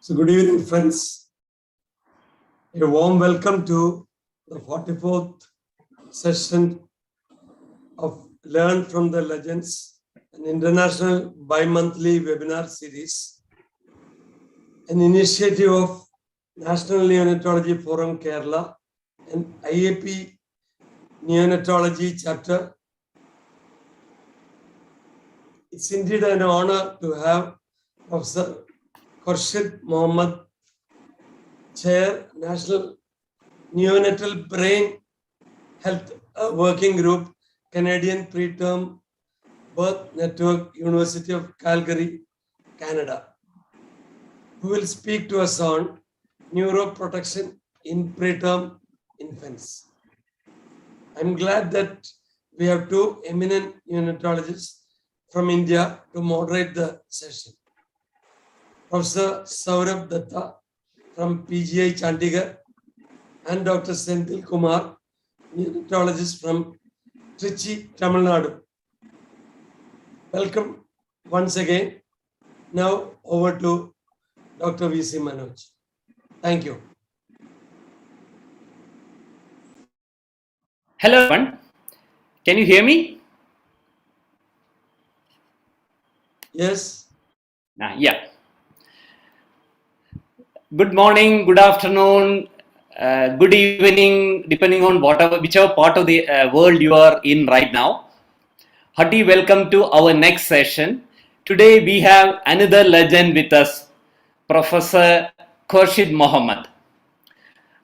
So good evening, friends. A warm welcome to the 44th session of Learn from the Legends, an international bi-monthly webinar series, an initiative of National Neonatology Forum Kerala and IAP Neonatology Chapter. It's indeed an honor to have Professor Khorshid Mohammad, Chair, National Neonatal Brain Health Working Group, Canadian Preterm Birth Network, University of Calgary, Canada, who will speak to us on neuroprotection in preterm infants. I'm glad that we have two eminent neonatologists from India to moderate the session. Professor Saurabh Datta from PGI Chandigarh and Dr. Senthil Kumar, neonatologist from Trichy, Tamil Nadu. Welcome once again. Now over to Dr. V.C. Manoj. Thank you. Hello everyone. Can you hear me? Yes. Yeah. Good morning, good afternoon, good evening, depending on whichever part of the world you are in right now. Hearty welcome to our next session. Today we have another legend with us, Professor Khorshid Mohammad.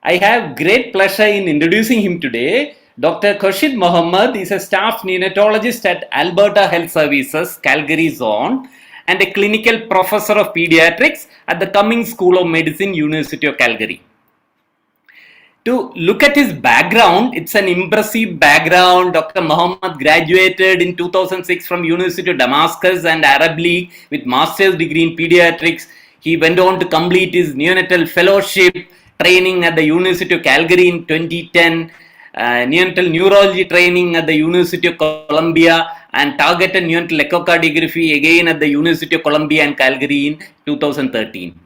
I have great pleasure in introducing him today. Dr. Khorshid Mohammad is a staff neonatologist at Alberta Health Services, Calgary Zone, and a clinical professor of pediatrics at the Cummings School of Medicine, University of Calgary. To look at his background, it's an impressive background. Dr. Mohammad graduated in 2006 from University of Damascus and Arab League with master's degree in pediatrics. He went on to complete his neonatal fellowship training at the University of Calgary in 2010, neonatal neurology training at the University of Columbia, and targeted neonatal echocardiography again at the University of Columbia and Calgary in 2013.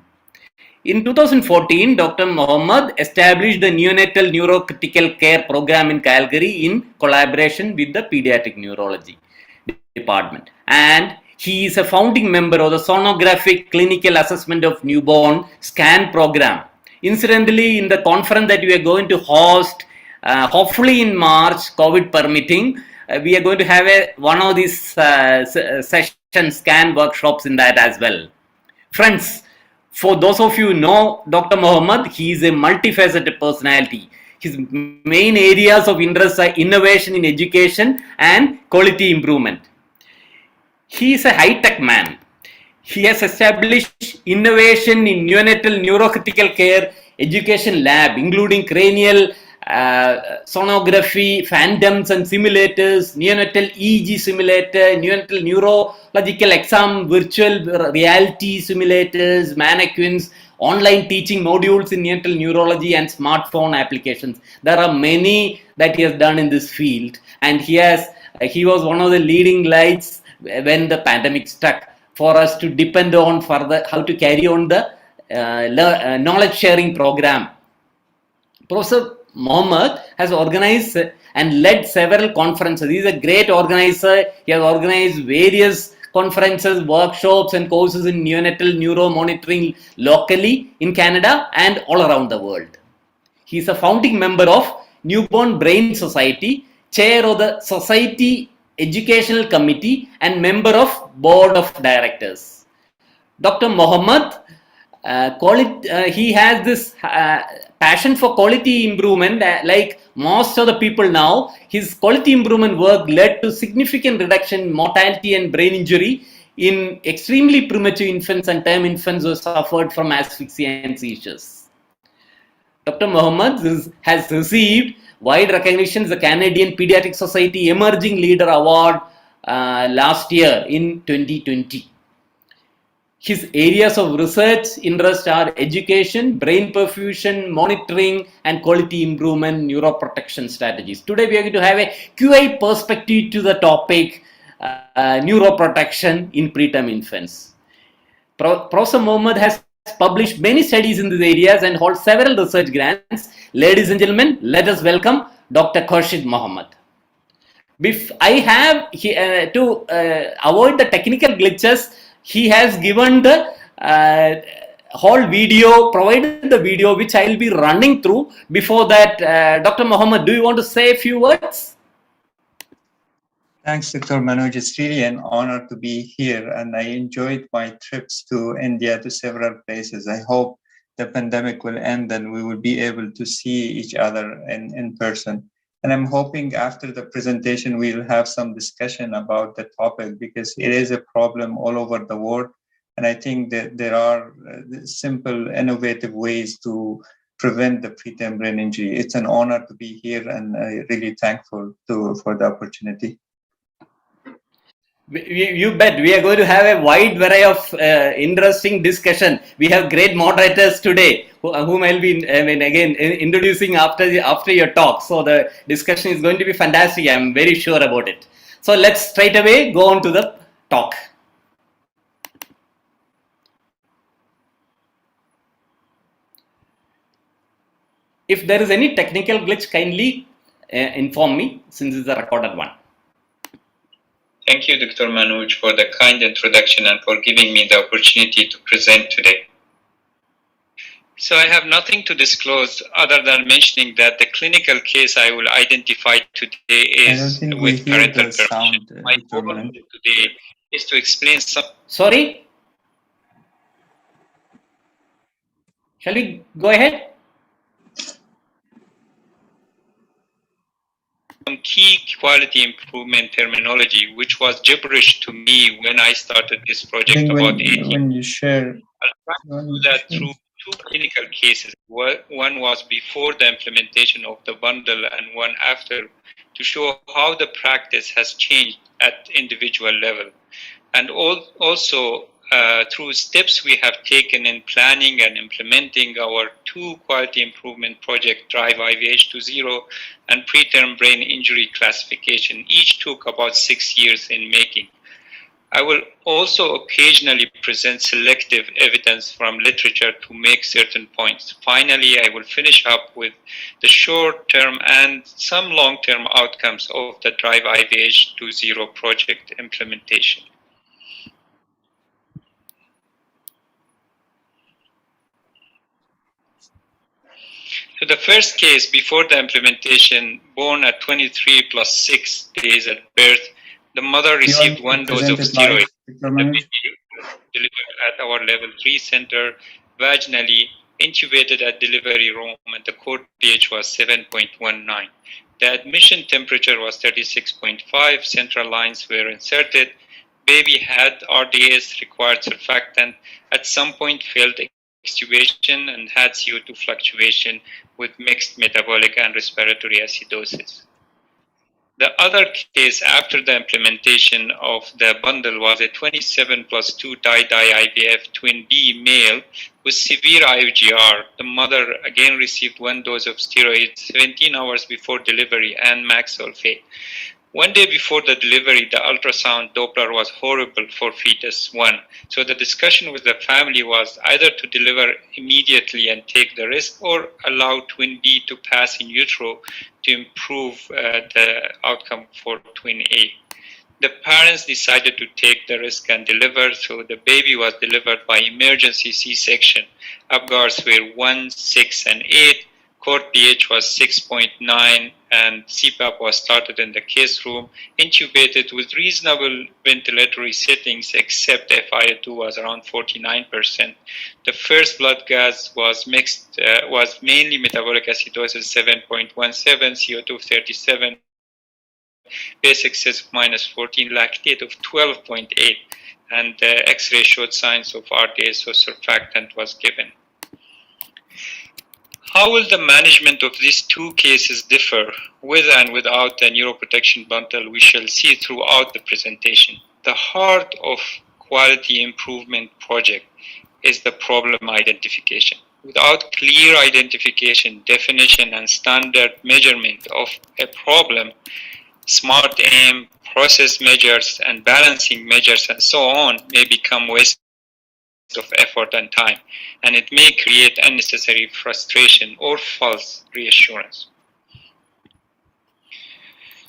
In 2014, Dr. Mohammad established the Neonatal Neurocritical Care Program in Calgary in collaboration with the Pediatric Neurology Department. And he is a founding member of the Sonographic Clinical Assessment of Newborn Scan Program. Incidentally, in the conference that we are going to host, hopefully in March, COVID permitting, we are going to have one of these session scan workshops in that as well. Friends, for those of you who know Dr. Mohammad, he is a multifaceted personality. His main areas of interest are innovation in education and quality improvement. He is a high-tech man. He has established innovation in neonatal neurocritical care education lab, including cranial sonography, phantoms and simulators, neonatal EEG simulator, neonatal neurological exam, virtual reality simulators, mannequins, online teaching modules in neonatal neurology, and smartphone applications. There are many that he has done in this field, and he was one of the leading lights when the pandemic struck for us to depend on further how to carry on the knowledge sharing program. Professor Mohammad has organized and led several conferences. He is a great organizer. He has organized various conferences, workshops and courses in neonatal neuromonitoring locally in Canada and all around the world. He is a founding member of Newborn Brain Society, chair of the Society Educational Committee and member of Board of Directors. Dr. Mohammad, he has this passion for quality improvement. Like most of the people now, his quality improvement work led to significant reduction in mortality and brain injury in extremely premature infants and term infants who suffered from asphyxia and seizures. Dr. Mohammad has received wide recognition as the Canadian Pediatric Society Emerging Leader Award last year in 2020. His areas of research interest are education, brain perfusion, monitoring, and quality improvement neuroprotection strategies. Today we are going to have a QA perspective to the topic neuroprotection in preterm infants. Professor Mohammad has published many studies in these areas and holds several research grants. Ladies and gentlemen, let us welcome Dr. Khorshid Mohammad. I have to avoid the technical glitches, he has given the whole video, provided the video which I will be running through. Before that, Dr. Mohammad, do you want to say a few words? Thanks, Dr. Manoj. It's really an honor to be here, and I enjoyed my trips to India to several places. I hope the pandemic will end and we will be able to see each other in person. And I'm hoping after the presentation, we'll have some discussion about the topic because it is a problem all over the world. And I think that there are simple, innovative ways to prevent the preterm brain injury. It's an honor to be here and really thankful for the opportunity. You bet. We are going to have a wide variety of interesting discussion. We have great moderators today, whom I'll be again introducing after your talk. So the discussion is going to be fantastic. I'm very sure about it. So let's straight away go on to the talk. If there is any technical glitch, kindly inform me, since it's a recorded one. Thank you, Dr. Manoj, for the kind introduction and for giving me the opportunity to present today. So I have nothing to disclose other than mentioning that the clinical case I will identify today is with parental permission. My goal today is to explain some... Sorry? Shall we go ahead? Some key quality improvement terminology, which was gibberish to me when I started this project about 18 when you share, I'll try to do that through two clinical cases. One was before the implementation of the bundle and one after, to show how the practice has changed at individual level. And also through steps we have taken in planning and implementing our two quality improvement project, Drive IVH to Zero and Preterm Brain Injury Classification. Each took about 6 years in making. I will also occasionally present selective evidence from literature to make certain points. Finally, I will finish up with the short-term and some long-term outcomes of the Drive IVH to Zero project implementation. So the first case before the implementation, born at 23 plus 6 days at birth, the mother received one dose of steroid. The baby delivered at our level 3 center, vaginally, intubated at delivery room, and the core pH was 7.19. The admission temperature was 36.5, central lines were inserted, baby had RDS, required surfactant, at some point failed extubation and had CO2 fluctuation with mixed metabolic and respiratory acidosis. The other case after the implementation of the bundle was a 27 plus 2 die-die IVF twin B male with severe IUGR. The mother again received one dose of steroids 17 hours before delivery and max sulfate. One day before the delivery, the ultrasound Doppler was horrible for fetus 1. So the discussion with the family was either to deliver immediately and take the risk or allow twin B to pass in utero to improve the outcome for twin A. The parents decided to take the risk and deliver, so the baby was delivered by emergency C-section. Apgars were 1, 6, and 8. Core pH was 6.9 and CPAP was started in the case room, intubated with reasonable ventilatory settings except FiO2 was around 49%. The first blood gas was mixed, was mainly metabolic acidosis 7.17, CO2 37, basic cis -14, lactate of 12.8, and the X-ray showed signs of RDS, so surfactant was given. How will the management of these two cases differ with and without the neuroprotection bundle? We shall see throughout the presentation. The heart of quality improvement project is the problem identification. Without clear identification, definition, and standard measurement of a problem, smart aim, process measures, and balancing measures, and so on may become wasteful. of effort and time, and it may create unnecessary frustration or false reassurance.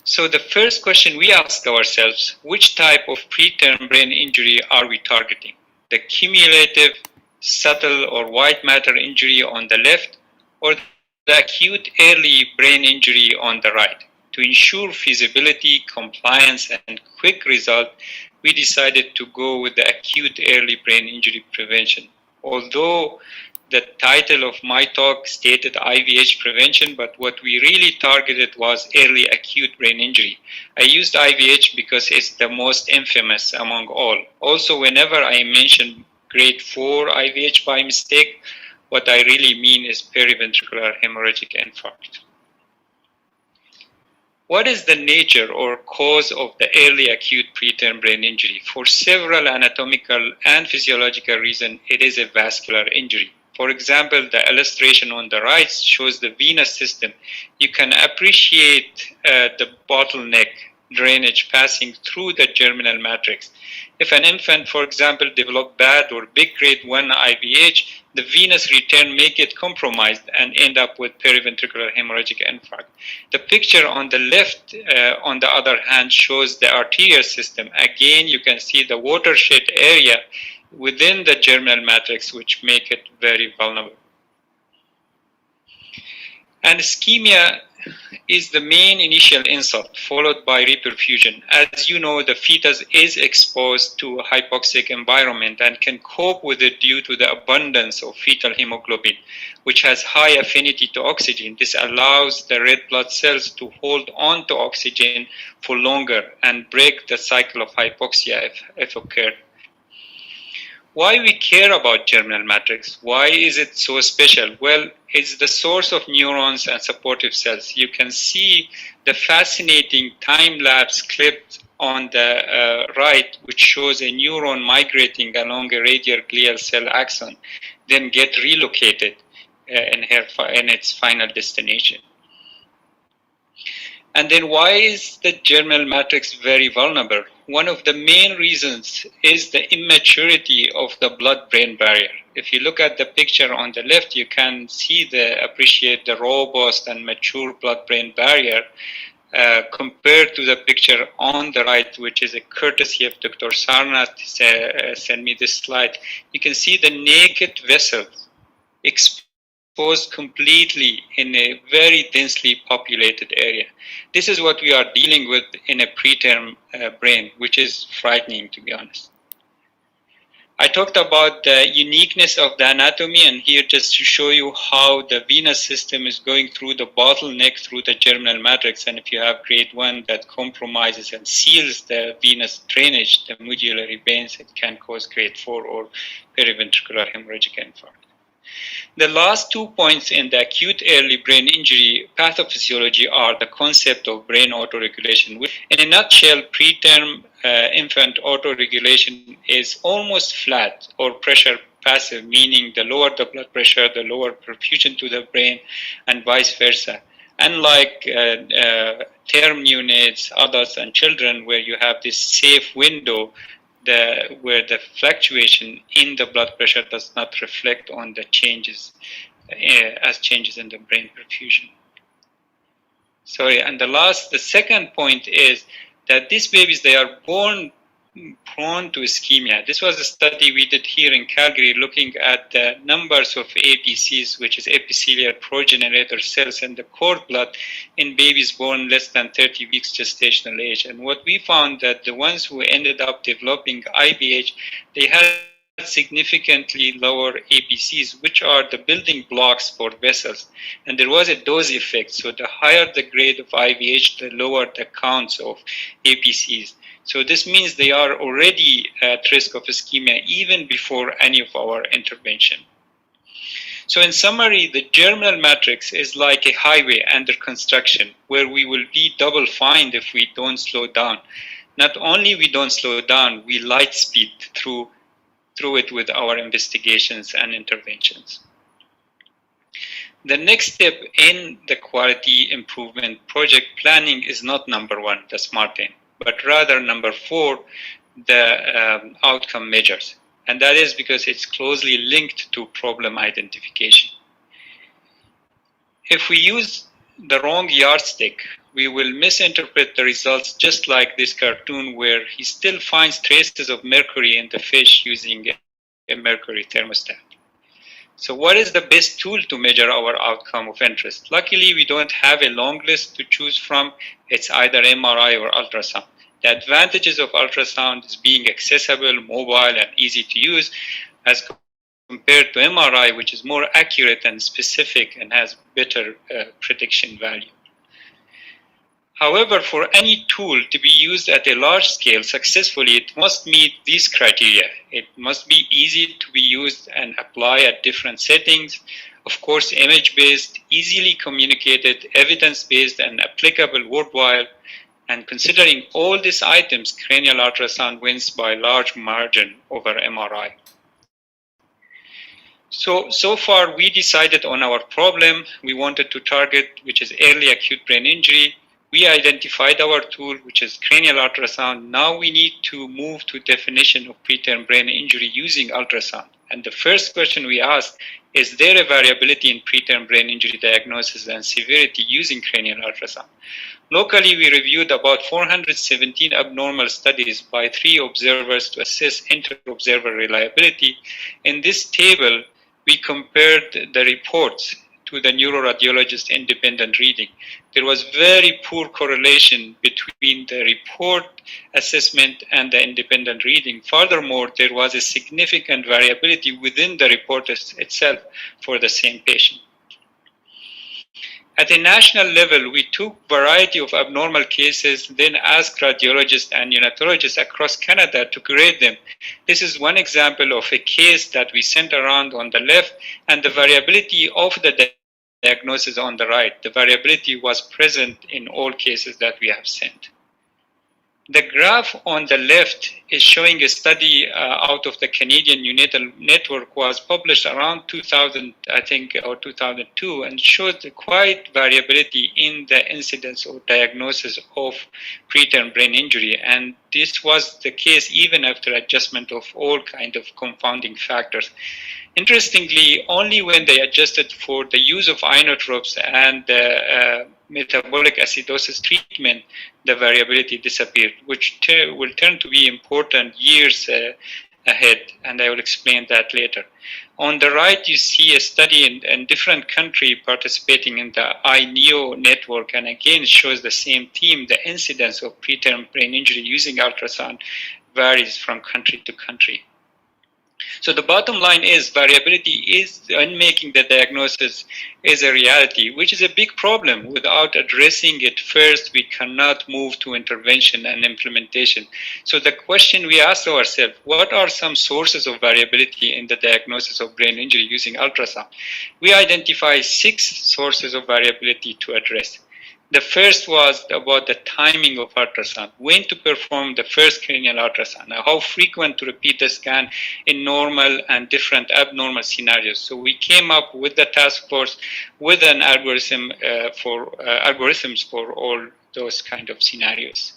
So the first question we ask ourselves, which type of preterm brain injury are we targeting? The cumulative, subtle, or white matter injury on the left, or the acute early brain injury on the right? To ensure feasibility, compliance, and quick result, we decided to go with the acute early brain injury prevention. Although the title of my talk stated IVH prevention, but what we really targeted was early acute brain injury. I used IVH because it's the most infamous among all. Also, whenever I mention grade 4 IVH by mistake, what I really mean is periventricular hemorrhagic infarct. What is the nature or cause of the early acute preterm brain injury? For several anatomical and physiological reasons, it is a vascular injury. For example, the illustration on the right shows the venous system. You can appreciate the bottleneck drainage passing through the germinal matrix. If an infant, for example, develop bad or big grade 1 IVH, the venous return may get compromised and end up with periventricular hemorrhagic infarct. The picture on the left, on the other hand, shows the arterial system. Again, you can see the watershed area within the germinal matrix, which make it very vulnerable. And ischemia is the main initial insult, followed by reperfusion. As you know, the fetus is exposed to a hypoxic environment and can cope with it due to the abundance of fetal hemoglobin, which has high affinity to oxygen. This allows the red blood cells to hold on to oxygen for longer and break the cycle of hypoxia if occurred. Why we care about germinal matrix? Why is it so special? Well, it's the source of neurons and supportive cells. You can see the fascinating time-lapse clip on the right, which shows a neuron migrating along a radial glial cell axon, then get relocated in its final destination. And then why is the germinal matrix very vulnerable? One of the main reasons is the immaturity of the blood-brain barrier. If you look at the picture on the left, you can appreciate the robust and mature blood-brain barrier compared to the picture on the right, which is a courtesy of Dr. Sarnath, sent me this slide. You can see the naked vessels exposed completely in a very densely populated area. This is what we are dealing with in a preterm brain, which is frightening, to be honest. I talked about the uniqueness of the anatomy, and here just to show you how the venous system is going through the bottleneck through the germinal matrix. And if you have grade 1 that compromises and seals the venous drainage, the medullary veins, it can cause grade 4 or periventricular hemorrhagic infarct. The last 2 points in the acute early brain injury pathophysiology are the concept of brain autoregulation. In a nutshell, preterm infant autoregulation is almost flat or pressure passive, meaning the lower the blood pressure, the lower perfusion to the brain, and vice versa. Unlike term units, adults, and children, where you have this safe window where the fluctuation in the blood pressure does not reflect on the changes as changes in the brain perfusion. Sorry, and the second point is that these babies, they are born prone to ischemia. This was a study we did here in Calgary looking at the numbers of APCs, which is epithelial progenerator cells in the cord blood in babies born less than 30 weeks gestational age. And what we found that the ones who ended up developing IVH, they had significantly lower APCs, which are the building blocks for vessels. And there was a dose effect. So the higher the grade of IVH, the lower the counts of APCs. So this means they are already at risk of ischemia even before any of our intervention. So in summary, the germinal matrix is like a highway under construction where we will be double fined if we don't slow down. Not only we don't slow down, we light speed through it with our investigations and interventions. The next step in the quality improvement project planning is not number 1, the SMART aim, but rather number 4, the outcome measures. and that is because it's closely linked to problem identification. If we use the wrong yardstick, we will misinterpret the results, just like this cartoon where he still finds traces of mercury in the fish using a mercury thermostat. So what is the best tool to measure our outcome of interest? Luckily, we don't have a long list to choose from. It's either MRI or ultrasound. The advantages of ultrasound is being accessible, mobile, and easy to use as compared to MRI, which is more accurate and specific and has better prediction value. However, for any tool to be used at a large scale successfully, it must meet these criteria. It must be easy to be used and apply at different settings. Of course, image-based, easily communicated, evidence-based, and applicable worldwide. And considering all these items, cranial ultrasound wins by a large margin over MRI. So far, we decided on our problem we wanted to target, which is early acute brain injury. We identified our tool, which is cranial ultrasound. Now we need to move to definition of preterm brain injury using ultrasound. And the first question we asked, is there a variability in preterm brain injury diagnosis and severity using cranial ultrasound? Locally, we reviewed about 417 abnormal studies by 3 observers to assess inter-observer reliability. In this table, we compared the reports to the neuroradiologist independent reading. There was very poor correlation between the report assessment and the independent reading. Furthermore, there was a significant variability within the report itself for the same patient. At a national level, we took a variety of abnormal cases, then asked radiologists and neonatologists across Canada to grade them. This is one example of a case that we sent around on the left, and the variability of the diagnosis on the right. The variability was present in all cases that we have sent. The graph on the left is showing a study out of the Canadian Neonatal Network, was published around 2000, I think, or 2002, and showed quite variability in the incidence or diagnosis of preterm brain injury. And this was the case even after adjustment of all kinds of confounding factors. Interestingly, only when they adjusted for the use of inotropes and metabolic acidosis treatment, the variability disappeared, which will turn to be important years ahead, and I will explain that later. On the right, you see a study in different countries participating in the INEO network, and again it shows the same theme. The incidence of preterm brain injury using ultrasound varies from country to country. So the bottom line is variability is in making the diagnosis is a reality, which is a big problem. Without addressing it first, we cannot move to intervention and implementation. So the question we ask ourselves, what are some sources of variability in the diagnosis of brain injury using ultrasound? We identify 6 sources of variability to address. The first was about the timing of ultrasound, when to perform the first cranial ultrasound, how frequent to repeat the scan in normal and different abnormal scenarios. So we came up with the task force with an algorithm algorithms for all those kind of scenarios.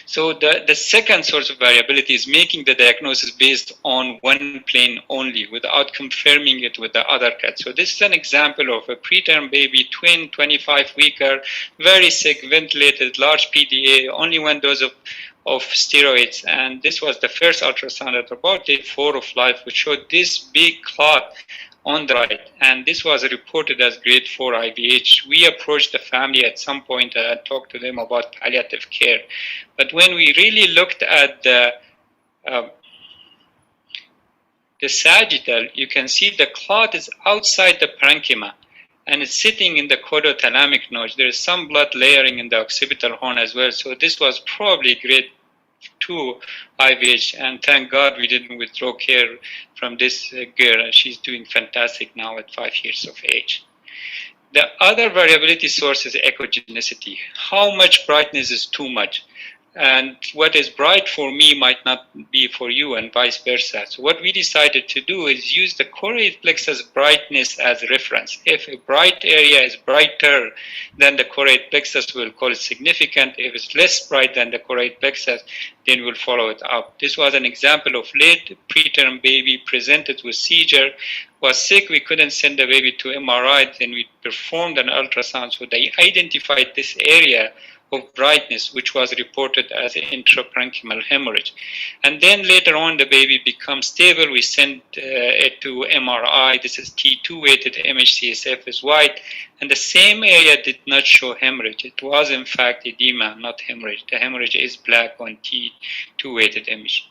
So the second source of variability is making the diagnosis based on one plane only without confirming it with the other cut. So this is an example of a preterm baby, twin, 25-weeker, very sick, ventilated, large PDA, only 1 dose of steroids. And this was the first ultrasound at about day 4 of life, which showed this big clot on the right, and this was reported as grade 4 IVH. We approached the family at some point and talked to them about palliative care. But when we really looked at the sagittal, you can see the clot is outside the parenchyma, and it's sitting in the caudothalamic notch. There is some blood layering in the occipital horn as well, so this was probably grade 2 IVH, and thank God we didn't withdraw care from this girl, and she's doing fantastic now at 5 years of age. The other variability source is echogenicity. How much brightness is too much? and what is bright for me might not be for you, and vice versa. So what we decided to do is use the choroid plexus brightness as a reference. If a bright area is brighter than the choroid plexus, we'll call it significant. If it's less bright than the choroid plexus, then we'll follow it up. This was an example of late preterm baby presented with seizure, was sick, we couldn't send the baby to MRI, then we performed an ultrasound, so they identified this area of brightness, which was reported as intraparenchymal hemorrhage. And then later on, the baby becomes stable. We sent it to MRI. This is T2 weighted image. CSF is white. And the same area did not show hemorrhage. It was, in fact, edema, not hemorrhage. The hemorrhage is black on T2 weighted image.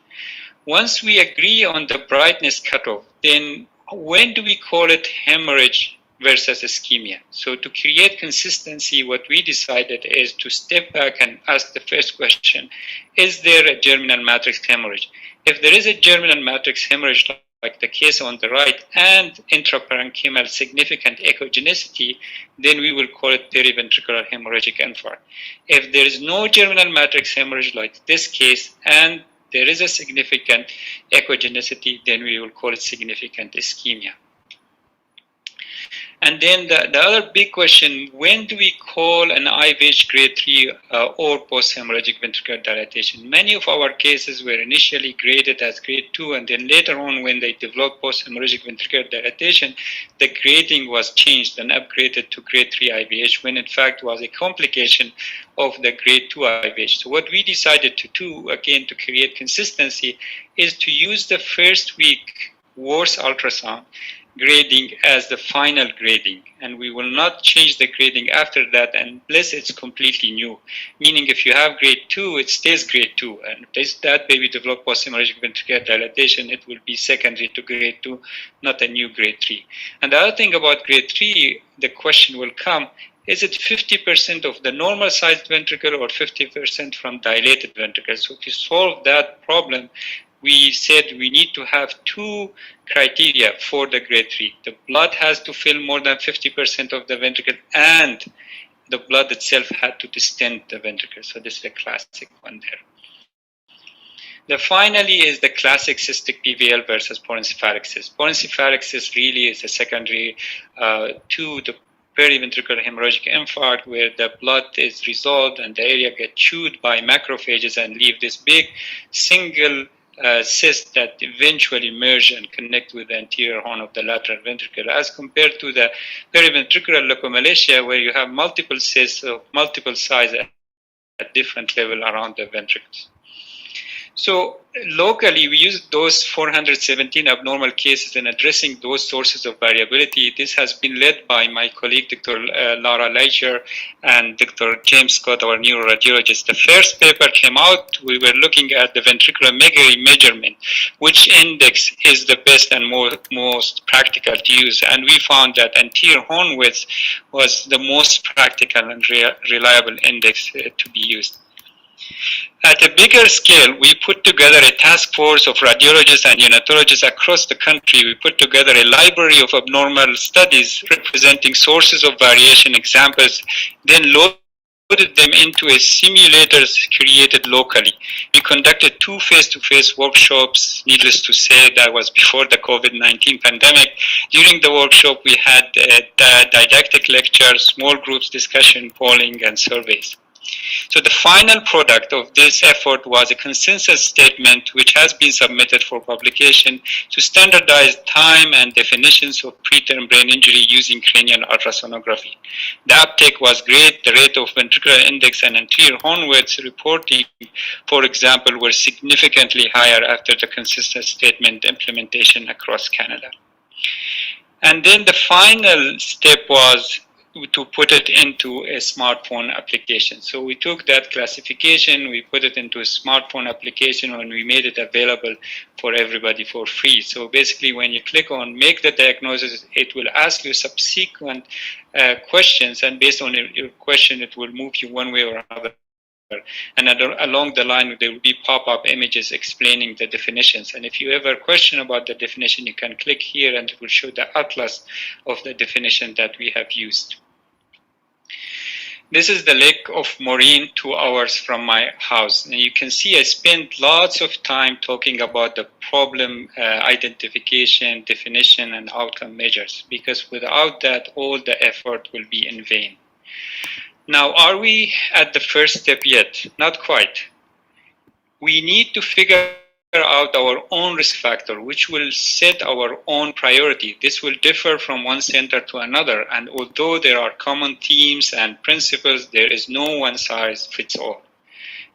Once we agree on the brightness cutoff, then when do we call it hemorrhage versus ischemia? So to create consistency, what we decided is to step back and ask the first question, is there a germinal matrix hemorrhage? If there is a germinal matrix hemorrhage, like the case on the right, and intraparenchymal significant echogenicity, then we will call it periventricular hemorrhagic infarct. If there is no germinal matrix hemorrhage like this case, and there is a significant echogenicity, then we will call it significant ischemia. And then the other big question, when do we call an IVH grade 3 or post-hemorrhagic ventricular dilatation? Many of our cases were initially graded as grade 2, and then later on when they developed post-hemorrhagic ventricular dilatation, the grading was changed and upgraded to grade 3 IVH, when in fact was a complication of the grade 2 IVH. So what we decided to do, again, to create consistency, is to use the first week worse ultrasound grading as the final grading, and we will not change the grading after that unless it's completely new. Meaning if you have grade 2, it stays grade 2, and if that baby develop post-hemorrhagic ventricular dilatation, it will be secondary to grade 2, not a new grade 3. And the other thing about grade 3, the question will come, is it 50% of the normal sized ventricle or 50% from dilated ventricle? So to solve that problem, we said we need to have two criteria for the grade 3. The blood has to fill more than 50% of the ventricle, and the blood itself had to distend the ventricle. So this is a classic one there. The finally is the classic cystic PVL versus porencephalic cyst. Porencephalic cyst really is a secondary to the periventricular hemorrhagic infarct, where the blood is resolved and the area gets chewed by macrophages and leave this big single cysts that eventually merge and connect with the anterior horn of the lateral ventricle, as compared to the periventricular leukomalacia, where you have multiple cysts of multiple size at different level around the ventricles. So locally, we used those 417 abnormal cases in addressing those sources of variability. This has been led by my colleague, Dr. Laura Leicher and Dr. James Scott, our neuroradiologist. The first paper came out, we were looking at the ventricular measurement, which index is the best and most practical to use. And we found that anterior horn width was the most practical and reliable index to be used. At a bigger scale, we put together a task force of radiologists and neonatologists across the country. We put together a library of abnormal studies representing sources of variation examples, then loaded them into a simulator created locally. We conducted 2 face-to-face workshops. Needless to say, that was before the COVID-19 pandemic. During the workshop, we had didactic lectures, small groups discussion, polling, and surveys. So the final product of this effort was a consensus statement which has been submitted for publication to standardize time and definitions of preterm brain injury using cranial ultrasonography. The uptake was great. The rate of ventricular index and anterior horn width reporting, for example, were significantly higher after the consensus statement implementation across Canada. And then the final step was to put it into a smartphone application. So we took that classification, we put it into a smartphone application, and we made it available for everybody for free. So basically, when you click on make the diagnosis, it will ask you subsequent questions, and based on your question, it will move you one way or another. And along the line, there will be pop-up images explaining the definitions. And if you ever question about the definition, you can click here and it will show the atlas of the definition that we have used. This is the Lake of Moraine, 2 hours from my house. And you can see I spent lots of time talking about the problem identification, definition, and outcome measures, because without that, all the effort will be in vain. Now, are we at the first step yet? Not quite. We need to figure out our own risk factor, which will set our own priority. This will differ from one center to another, and although there are common themes and principles, there is no one size fits all.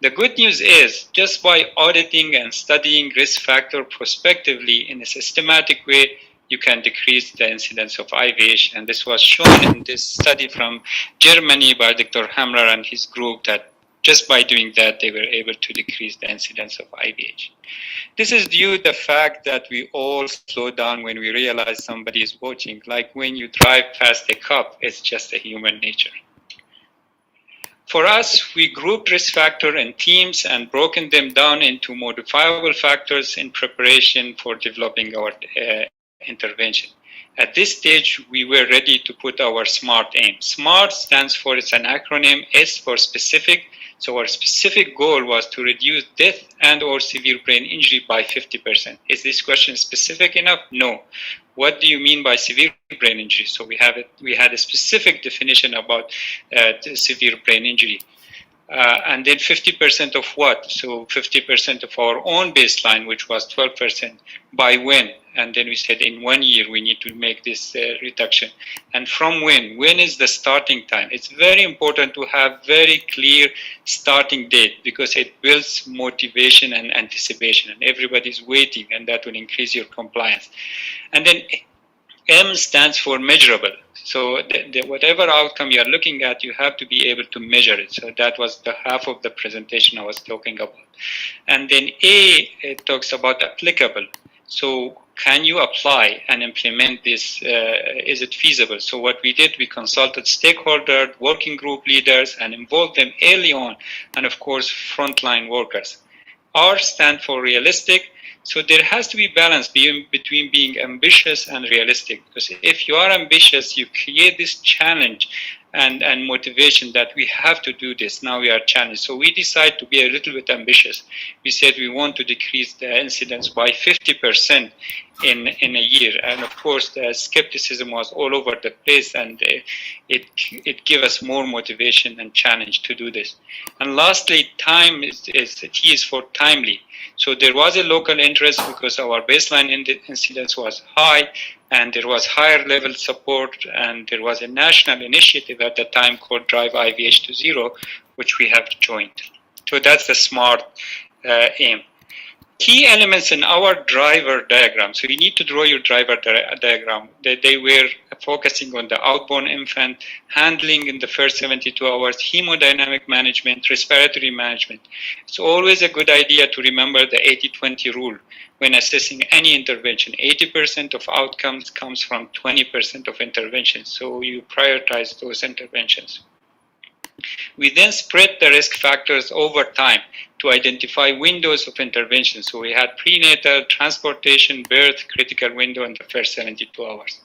The good news is, just by auditing and studying risk factor prospectively in a systematic way, you can decrease the incidence of IVH. And this was shown in this study from Germany by Dr. Hamler and his group, that just by doing that, they were able to decrease the incidence of IVH. This is due to the fact that we all slow down when we realize somebody is watching. Like when you drive past a cop, it's just a human nature. For us, we grouped risk factor in teams and broken them down into modifiable factors in preparation for developing our intervention. At this stage, we were ready to put our SMART aim. SMART stands for, it's an acronym, S for specific. So our specific goal was to reduce death and or severe brain injury by 50%. Is this question specific enough? No. What do you mean by severe brain injury? So we had a specific definition about severe brain injury. And then 50% of what? So 50% of our own baseline, which was 12%. By when? And then we said in 1 year we need to make this reduction. And from when? When is the starting time? It's very important to have very clear starting date, because it builds motivation and anticipation, and everybody's waiting, and that will increase your compliance. And then M stands for measurable. So whatever outcome you are looking at, you have to be able to measure it. So that was the half of the presentation I was talking about. And then A, it talks about applicable. So can you apply and implement this? Is it feasible? So what we did, we consulted stakeholders, working group leaders, and involved them early on, and of course, frontline workers. R stands for realistic. So there has to be balance between being ambitious and realistic, because if you are ambitious, you create this challenge and motivation that we have to do this. Now we are challenged. So we decided to be a little bit ambitious. We said we want to decrease the incidence by 50% in a year. And of course, the skepticism was all over the place, and it gave us more motivation and challenge to do this. And lastly, time T is for timely. So there was a local interest because our baseline incidence was high, and there was higher level support, and there was a national initiative at the time called Drive IVH to Zero, which we have joined. So that's the SMART aim. Key elements in our driver diagram. So you need to draw your driver diagram. They were focusing on the outborn infant, handling in the first 72 hours, hemodynamic management, respiratory management. It's always a good idea to remember the 80-20 rule when assessing any intervention. 80% of outcomes comes from 20% of interventions. So you prioritize those interventions. We then spread the risk factors over time to identify windows of intervention. So we had prenatal, transportation, birth, critical window in the first 72 hours.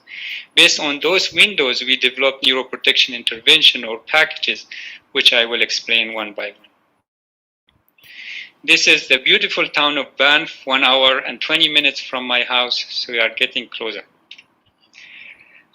Based on those windows, we developed neuroprotection intervention or packages, which I will explain one by one. This is the beautiful town of Banff, 1 hour and 20 minutes from my house, so we are getting closer.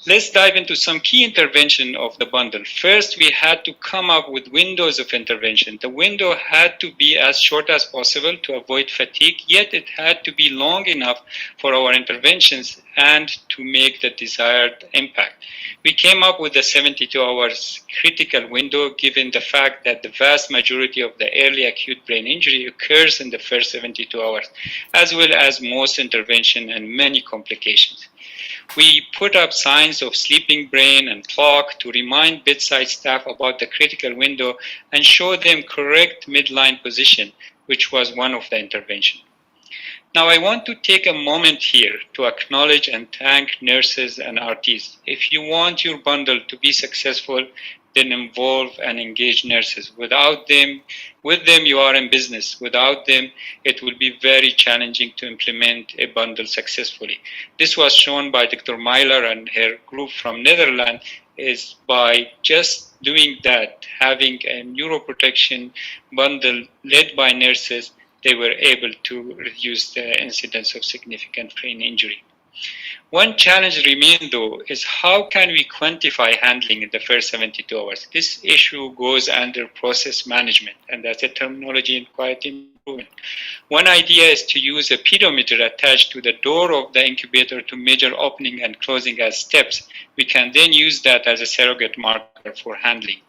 Let's dive into some key intervention of the bundle. First, we had to come up with windows of intervention. The window had to be as short as possible to avoid fatigue, yet it had to be long enough for our interventions and to make the desired impact. We came up with the 72 hours critical window, given the fact that the vast majority of the early acute brain injury occurs in the first 72 hours, as well as most intervention and many complications. We put up signs of sleeping brain and clock to remind bedside staff about the critical window and show them correct midline position, which was one of the intervention. Now I want to take a moment here to acknowledge and thank nurses and RTs. If you want your bundle to be successful, then involve and engage nurses. With them you are in business. Without them, it will be very challenging to implement a bundle successfully. This was shown by Dr. Myler and her group from Netherlands is by just doing that, having a neuroprotection bundle led by nurses, they were able to reduce the incidence of significant brain injury. One challenge remains, though, is how can we quantify handling in the first 72 hours? This issue goes under process management, and that's a terminology in quality improvement. One idea is to use a pedometer attached to the door of the incubator to measure opening and closing as steps. We can then use that as a surrogate marker for handling.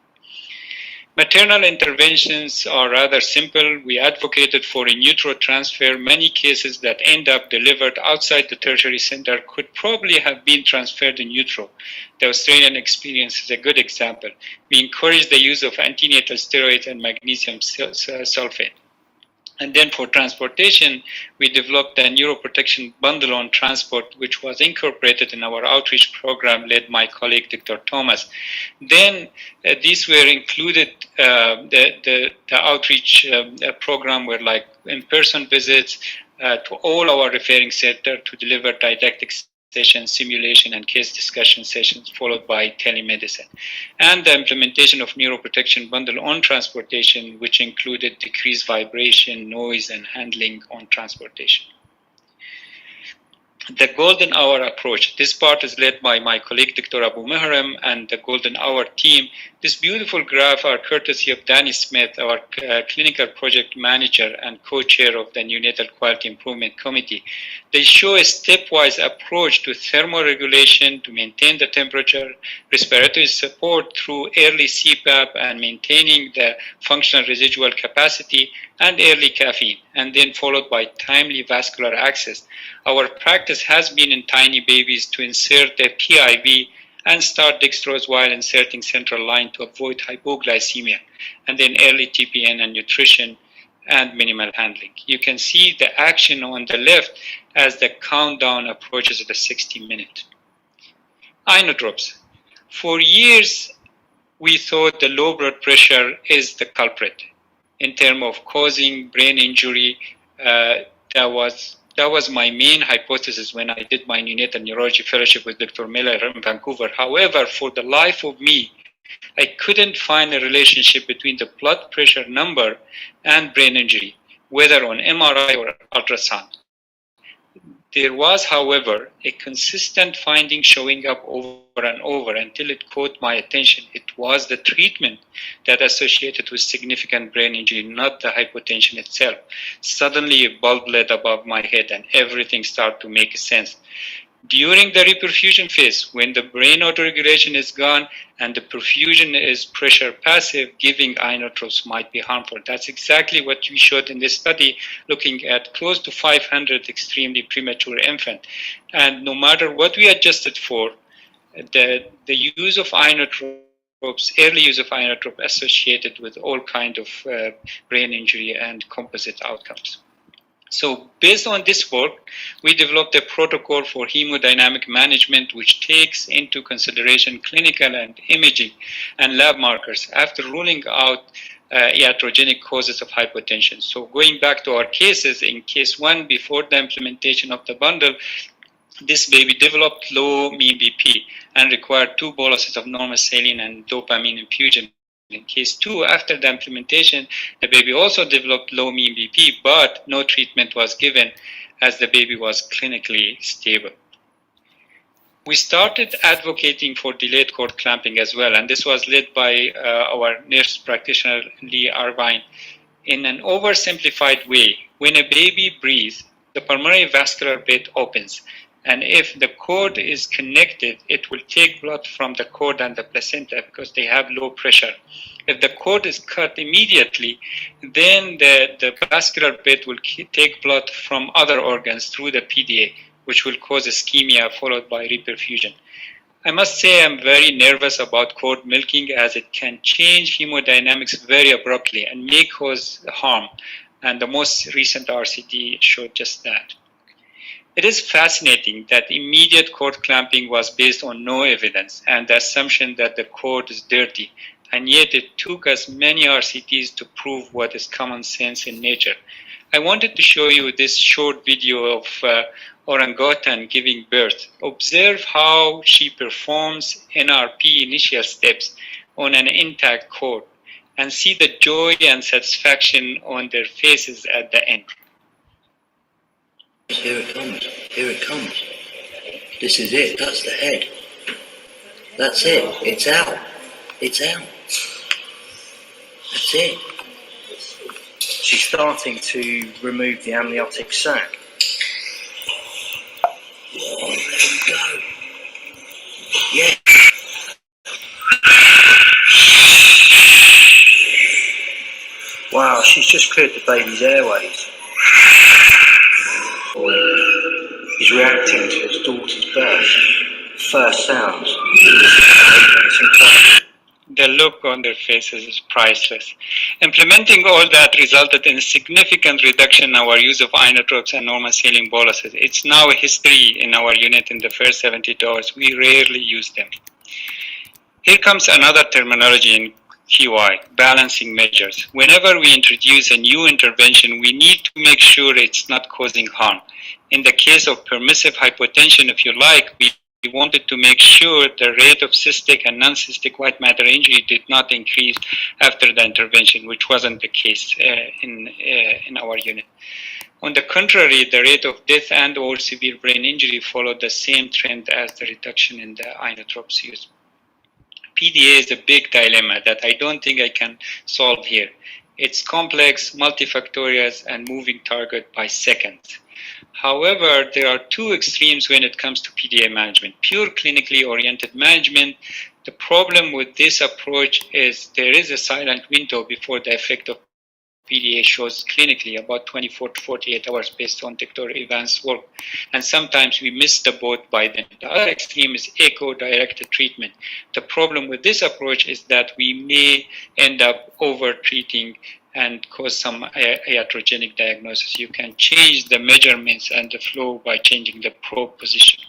Maternal interventions are rather simple. We advocated for in utero transfer. Many cases that end up delivered outside the tertiary center could probably have been transferred in utero. The Australian experience is a good example. We encourage the use of antenatal steroids and magnesium sulfate. And then for transportation, we developed a neuroprotection bundle on transport, which was incorporated in our outreach program led by my colleague, Dr. Thomas. Then these were included, the outreach program were like in-person visits to all our referring center to deliver didactic sessions, simulation, and case discussion sessions, followed by telemedicine. And the implementation of neuroprotection bundle on transportation, which included decreased vibration, noise, and handling on transportation. The golden hour approach. This part is led by my colleague, Dr. Abu Muharram, and the golden hour team. This beautiful graph are courtesy of Danny Smith, our clinical project manager and co-chair of the Neonatal Quality Improvement Committee. They show a stepwise approach to thermoregulation to maintain the temperature, respiratory support through early CPAP and maintaining the functional residual capacity, and early caffeine, and then followed by timely vascular access. Our practice has been in tiny babies to insert a PIV and start dextrose while inserting central line to avoid hypoglycemia, and then early TPN and nutrition and minimal handling. You can see the action on the left as the countdown approaches the 60-minute. Inodrops. For years, we thought the low blood pressure is the culprit in terms of causing brain injury. That was my main hypothesis when I did my neonatal neurology fellowship with Dr. Miller in Vancouver. However, for the life of me, I couldn't find a relationship between the blood pressure number and brain injury, whether on MRI or ultrasound. There was, however, a consistent finding showing up over and over until it caught my attention. It was the treatment that associated with significant brain injury, not the hypotension itself. Suddenly a bulb lit above my head and everything started to make sense. During the reperfusion phase, when the brain autoregulation is gone and the perfusion is pressure passive, giving inotropes might be harmful. That's exactly what we showed in this study, looking at close to 500 extremely premature infants. And no matter what we adjusted for, the use of inotropes, early use of inotrope associated with all kind of brain injury and composite outcomes. So based on this work, we developed a protocol for hemodynamic management which takes into consideration clinical and imaging and lab markers after ruling out iatrogenic causes of hypotension. So going back to our cases, in case 1, before the implementation of the bundle, this baby developed low mean BP and required 2 boluses of normal saline and dopamine infusion. In case 2, after the implementation, the baby also developed low mean BP, but no treatment was given as the baby was clinically stable. We started advocating for delayed cord clamping as well, and this was led by our nurse practitioner, Lee Irvine. In an oversimplified way, when a baby breathes, the pulmonary vascular bed opens. And if the cord is connected, it will take blood from the cord and the placenta because they have low pressure. If the cord is cut immediately, then the vascular bed will take blood from other organs through the PDA, which will cause ischemia followed by reperfusion. I must say I'm very nervous about cord milking as it can change hemodynamics very abruptly and may cause harm. And the most recent RCT showed just that. It is fascinating that immediate cord clamping was based on no evidence and the assumption that the cord is dirty, and yet it took us many RCTs to prove what is common sense in nature. I wanted to show you this short video of orangutan giving birth. Observe how she performs NRP initial steps on an intact cord and see the joy and satisfaction on their faces at the end. Here it comes, here it comes. This is it, that's the head. That's it, it's out, it's out. That's it. She's starting to remove the amniotic sac. Oh, there we go. Yeah. Wow, she's just cleared the baby's airways. He's reacting to his daughter's birth. First sounds. It's incredible. The look on their faces is priceless. Implementing all that resulted in a significant reduction in our use of inotropes and normal saline boluses. It's now a history in our unit in the first 72 hours. We rarely use them. Here comes another terminology in QI, balancing measures. Whenever we introduce a new intervention, we need to make sure it's not causing harm. In the case of permissive hypotension, if you like, we wanted to make sure the rate of cystic and non-cystic white matter injury did not increase after the intervention, which wasn't the case in our unit. On the contrary, the rate of death and or severe brain injury followed the same trend as the reduction in the inotropes use. PDA is a big dilemma that I don't think I can solve here. It's complex, multifactorial, and moving target by seconds. However, there are two extremes when it comes to PDA management. Pure clinically oriented management. The problem with this approach is there is a silent window before the effect of PDA shows clinically, about 24 to 48 hours based on Dr. Evans' work. And sometimes we miss the boat by then. The other extreme is echo-directed treatment. The problem with this approach is that we may end up over-treating and cause some iatrogenic diagnosis. You can change the measurements and the flow by changing the probe position.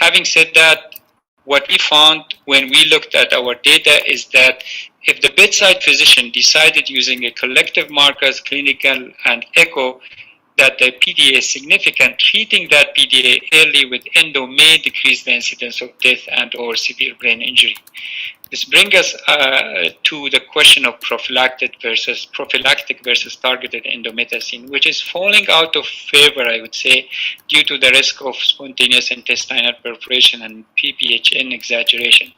Having said that, what we found when we looked at our data is that if the bedside physician decided using a collective markers, clinical, and echo, that the PDA is significant, treating that PDA early with endo may decrease the incidence of death and or severe brain injury. This brings us to the question of prophylactic versus targeted endomethacin, which is falling out of favor, I would say, due to the risk of spontaneous intestinal perforation and PPHN exaggeration.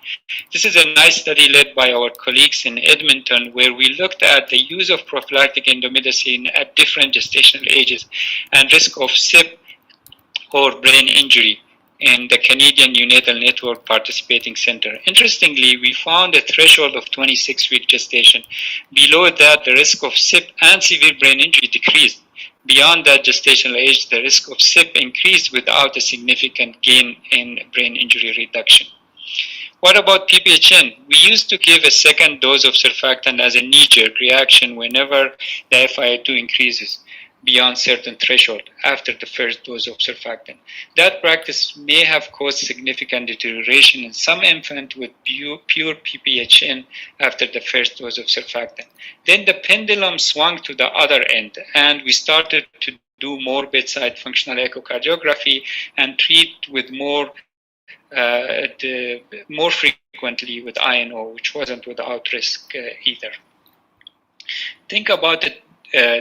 This is a nice study led by our colleagues in Edmonton, where we looked at the use of prophylactic endomethacin at different gestational ages and risk of SIP or brain injury in the Canadian Neonatal Network Participating Center. Interestingly, we found a threshold of 26-week gestation. Below that, the risk of SIP and severe brain injury decreased. Beyond that gestational age, the risk of SIP increased without a significant gain in brain injury reduction. What about PPHN? We used to give a second dose of surfactant as a knee-jerk reaction whenever the FiO2 increases beyond certain threshold after the first dose of surfactant. That practice may have caused significant deterioration in some infant with pure PPHN after the first dose of surfactant. Then the pendulum swung to the other end, and we started to do more bedside functional echocardiography and treat with more frequently with INO, which wasn't without risk either. Think about it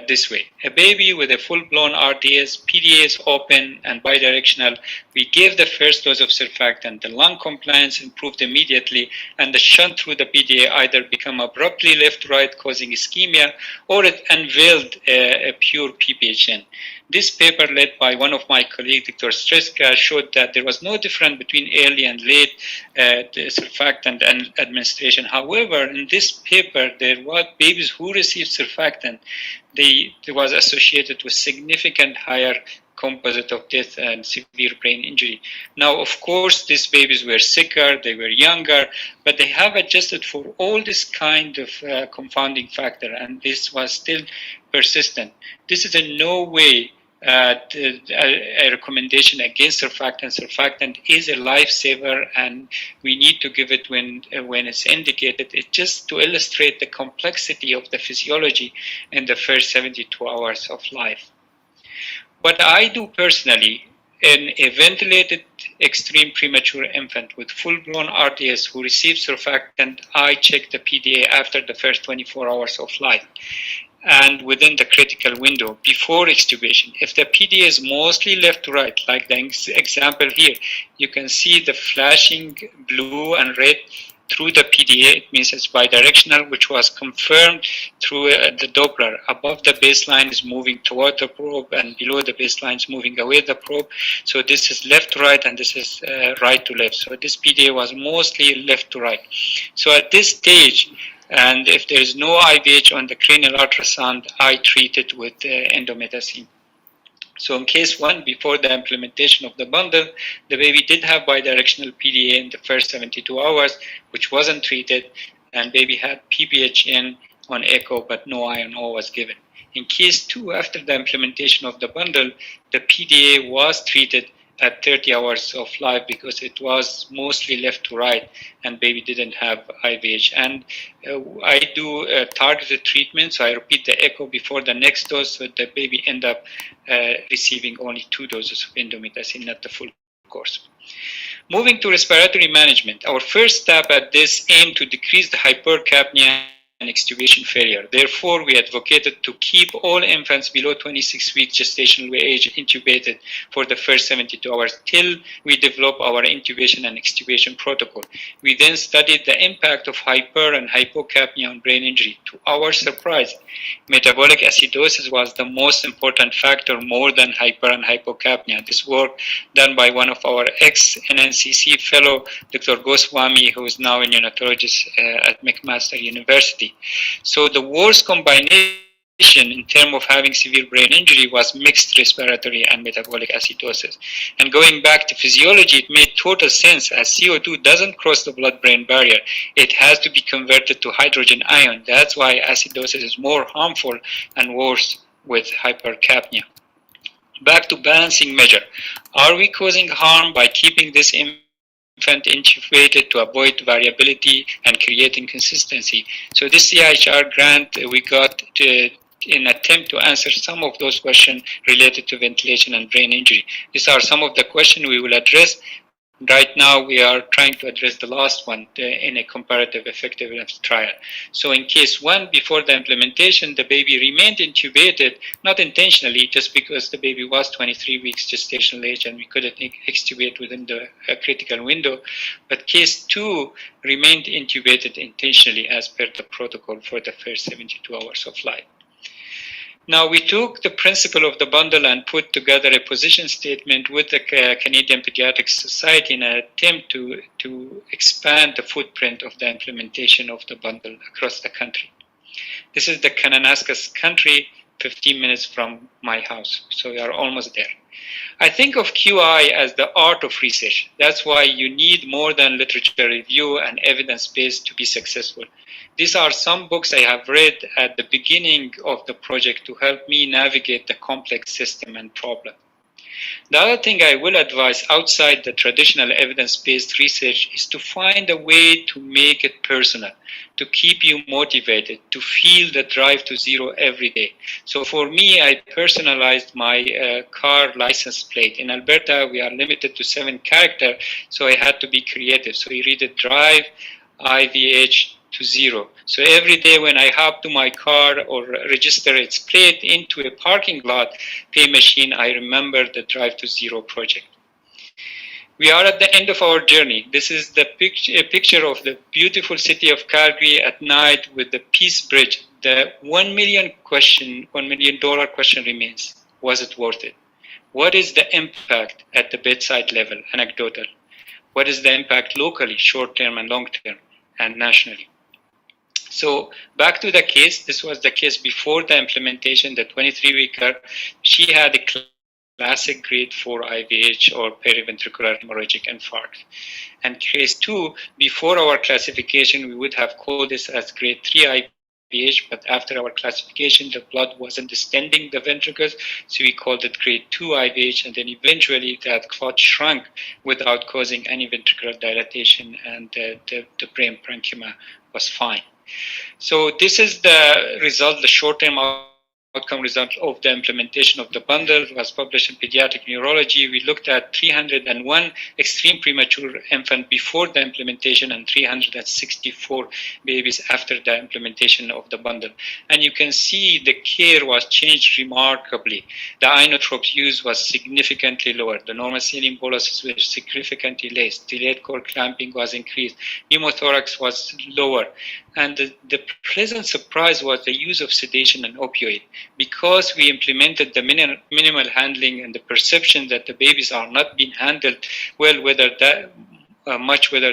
this way. A baby with a full-blown RDS, PDA is open and bidirectional. We gave the first dose of surfactant. The lung compliance improved immediately, and the shunt through the PDA either become abruptly left-right, causing ischemia, or it unveiled a pure PPHN. This paper, led by one of my colleagues, Dr. Streska, showed that there was no difference between early and late surfactant administration. However, in this paper, there were babies who received surfactant. They was associated with significant higher composite of death and severe brain injury. Now, of course, these babies were sicker, they were younger, but they have adjusted for all this kind of confounding factor, and this was still persistent. This is in no way a recommendation against surfactant. Surfactant is a lifesaver, and we need to give it when it's indicated. It's just to illustrate the complexity of the physiology in the first 72 hours of life. What I do personally in a ventilated extreme premature infant with full-blown RDS who receives surfactant, I check the PDA after the first 24 hours of life and within the critical window before extubation. If the PDA is mostly left to right, like the example here, you can see the flashing blue and red through the PDA. It means it's bidirectional, which was confirmed through the Doppler. Above the baseline is moving toward the probe, and below the baseline is moving away the probe. So this is left to right, and this is right to left. So this PDA was mostly left to right. So at this stage, and if there is no IVH on the cranial ultrasound, I treat it with indomethacin. So in case 1, before the implementation of the bundle, the baby did have bidirectional PDA in the first 72 hours, which wasn't treated, and baby had PBHN on echo, but no INO was given. In case 2, after the implementation of the bundle, the PDA was treated at 30 hours of life because it was mostly left to right and baby didn't have IVH. And I do targeted treatment, so I repeat the echo before the next dose, so the baby end up receiving only 2 doses of indomethacin, not the full course. Moving to respiratory management, our first step at this aim to decrease the hypercapnia and extubation failure. Therefore, we advocated to keep all infants below 26 weeks gestational age intubated for the first 72 hours till we develop our intubation and extubation protocol. We then studied the impact of hyper and hypocapnia on brain injury. To our surprise, metabolic acidosis was the most important factor, more than hyper and hypocapnia. This work done by one of our ex-NNCC fellow, Dr. Goswami, who is now a neonatologist at McMaster University. So the worst combination in terms of having severe brain injury was mixed respiratory and metabolic acidosis. And going back to physiology, it made total sense, as CO2 doesn't cross the blood-brain barrier. It has to be converted to hydrogen ion. That's why acidosis is more harmful and worse with hypercapnia. Back to balancing measure. Are we causing harm by keeping this infant intubated to avoid variability and creating consistency? So this CIHR grant we got in attempt to answer some of those questions related to ventilation and brain injury. These are some of the questions we will address. Right now, we are trying to address the last one in a comparative effectiveness trial. So in case 1, before the implementation, the baby remained intubated, not intentionally, just because the baby was 23 weeks gestational age and we couldn't extubate within the critical window. But case 2 remained intubated intentionally as per the protocol for the first 72 hours of life. Now, we took the principle of the bundle and put together a position statement with the Canadian Pediatric Society in an attempt to expand the footprint of the implementation of the bundle across the country. This is the Kananaskis country, 15 minutes from my house, so we are almost there. I think of QI as the art of research. That's why you need more than literature review and evidence base to be successful. These are some books I have read at the beginning of the project to help me navigate the complex system and problem. The other thing I will advise outside the traditional evidence-based research is to find a way to make it personal, to keep you motivated, to feel the drive to zero every day. So for me, I personalized my car license plate. In Alberta, we are limited to 7 characters, so I had to be creative. So you read it, drive, IVH, to zero. So every day when I hop to my car or register its plate into a parking lot pay machine, I remember the Drive to Zero project. We are at the end of our journey. This is a picture of the beautiful city of Calgary at night with the Peace Bridge. The $1 million question remains. Was it worth it? What is the impact at the bedside level, anecdotal? What is the impact locally, short-term and long-term, and nationally? So back to the case, this was the case before the implementation, the 23-weeker. She had a classic grade 4 IVH or periventricular hemorrhagic infarct. And case 2, before our classification, we would have called this as grade 3 IVH, but after our classification, the blood wasn't distending the ventricles, so we called it grade 2 IVH, and then eventually that clot shrunk without causing any ventricular dilatation, and the brain parenchyma was fine. So this is the result, the short-term outcome result of the implementation of the bundle. It was published in Pediatric Neurology. We looked at 301 extreme premature infants before the implementation and 364 babies after the implementation of the bundle. And you can see the care was changed remarkably. The inotrope use was significantly lower. The normal saline boluses were significantly less. Delayed cord clamping was increased. Pneumothorax was lower. And the pleasant surprise was the use of sedation and opioid. Because we implemented the minimal handling and the perception that the babies are not being handled well, whether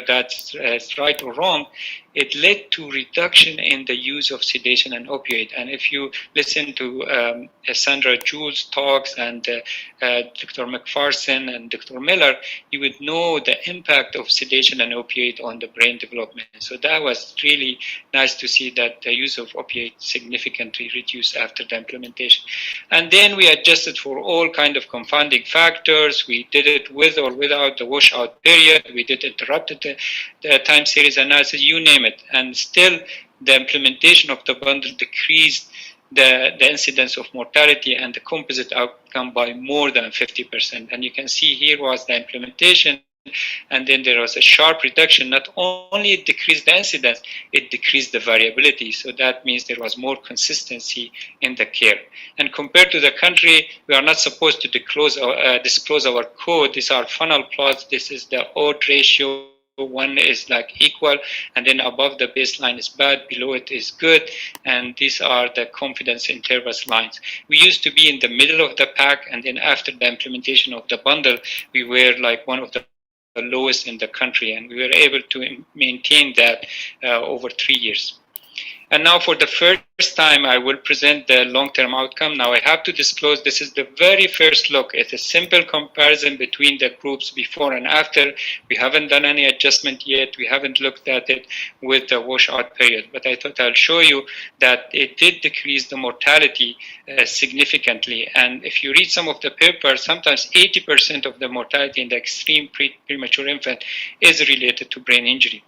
that's right or wrong, it led to reduction in the use of sedation and opioid. And if you listen to Sandra Jules' talks and Dr. McPherson and Dr. Miller, you would know the impact of sedation and opioid on the brain development. So that was really nice to see that the use of opioid significantly reduced after the implementation. And then we adjusted for all kind of confounding factors. We did it with or without the washout period. We did interrupted the time series analysis, you name it. And still the implementation of the bundle decreased the incidence of mortality and the composite outcome by more than 50%. And you can see here was the implementation, and then there was a sharp reduction. Not only it decreased the incidence, it decreased the variability. So that means there was more consistency in the care. And compared to the country, we are not supposed to disclose our code. These are funnel plots. This is the odd ratio. One is like equal, and then above the baseline is bad, below it is good, and these are the confidence intervals lines. We used to be in the middle of the pack, and then after the implementation of the bundle, we were like one of the lowest in the country, and we were able to maintain that over 3 years. And now for the first time, I will present the long-term outcome. Now I have to disclose this is the very first look. It's a simple comparison between the groups before and after. We haven't done any adjustment yet. We haven't looked at it with the washout period. But I thought I'll show you that it did decrease the mortality significantly. And if you read some of the papers, sometimes 80% of the mortality in the extreme premature infant is related to brain injury.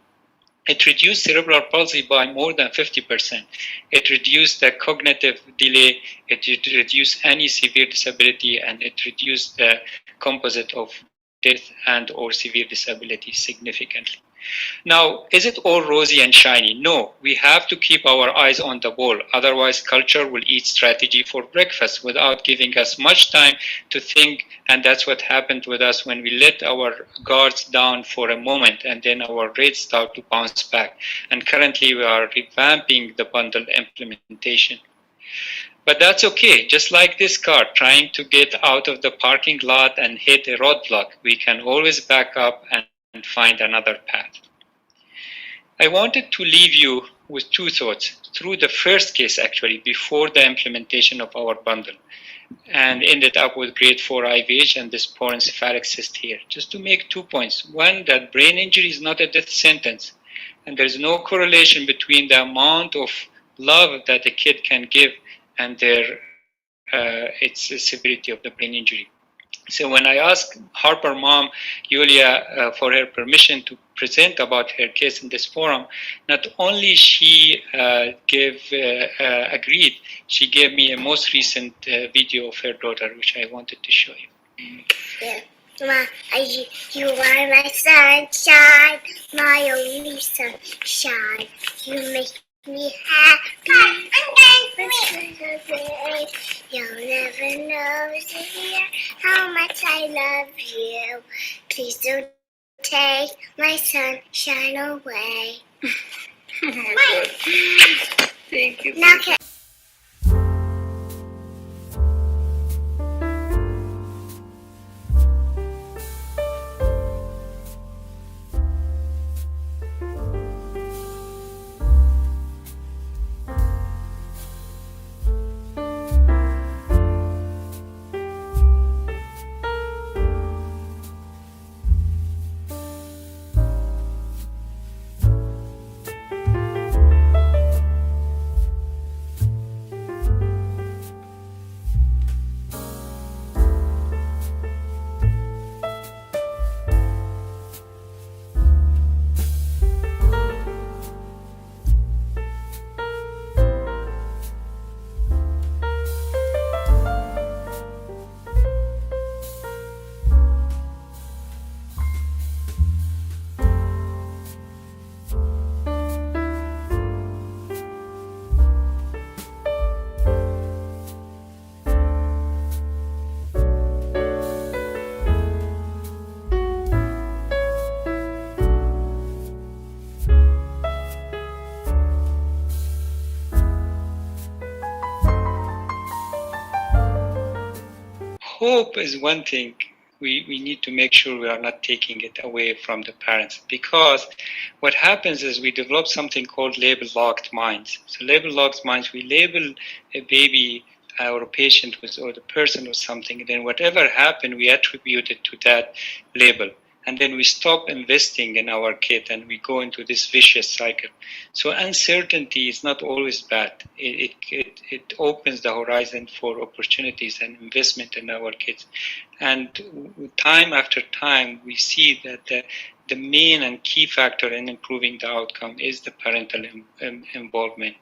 It reduced cerebral palsy by more than 50%. It reduced the cognitive delay, it reduced any severe disability, and it reduced the composite of death and or severe disability significantly. Now, is it all rosy and shiny? No, we have to keep our eyes on the ball. Otherwise, culture will eat strategy for breakfast without giving us much time to think. And that's what happened with us when we let our guards down for a moment, and then our rates start to bounce back. And currently, we are revamping the bundle implementation. But that's okay. Just like this car trying to get out of the parking lot and hit a roadblock, we can always back up and find another path. I wanted to leave you with two thoughts through the first case, actually, before the implementation of our bundle, and ended up with grade 4 IVH and this poor encephalic cyst here. Just to make 2 points. One, that brain injury is not a death sentence, and there's no correlation between the amount of love that a kid can give and its severity of the brain injury. So when I asked Harper mom, Yulia, for her permission to present about her case in this forum, not only she agreed, she gave me a most recent video of her daughter, which I wanted to show you. Yeah. Mama, you are my sunshine, my only sunshine. You make me happy. You'll never know, dear, how much I love you. Please don't take my sunshine away. Thank you. Now, hope is one thing. We need to make sure we are not taking it away from the parents, because what happens is we develop something called label locked minds. So label locked minds, we label a baby or a patient with, or the person with something, and then whatever happened, we attribute it to that label. And then we stop investing in our kid and we go into this vicious cycle. So uncertainty is not always bad. It opens the horizon for opportunities and investment in our kids. And time after time, we see that the main and key factor in improving the outcome is the parental involvement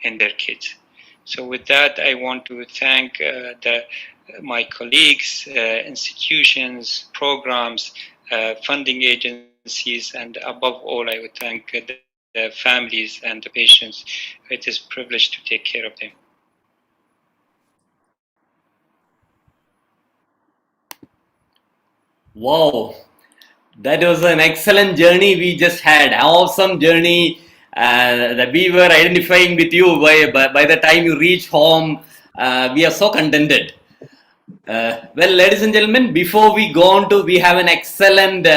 in their kids. So with that, I want to thank my colleagues, institutions, programs, funding agencies, and above all, I would thank the families and the patients. It is a privilege to take care of them. Wow, that was an excellent journey we just had. Awesome journey that we were identifying with you. By the time you reach home, we are so contented. Well, ladies and gentlemen, before we go on to, we have an excellent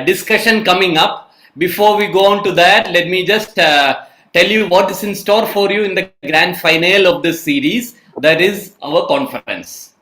discussion coming up. Before we go on to that, let me just tell you what is in store for you in the grand finale of this series. That is our conference.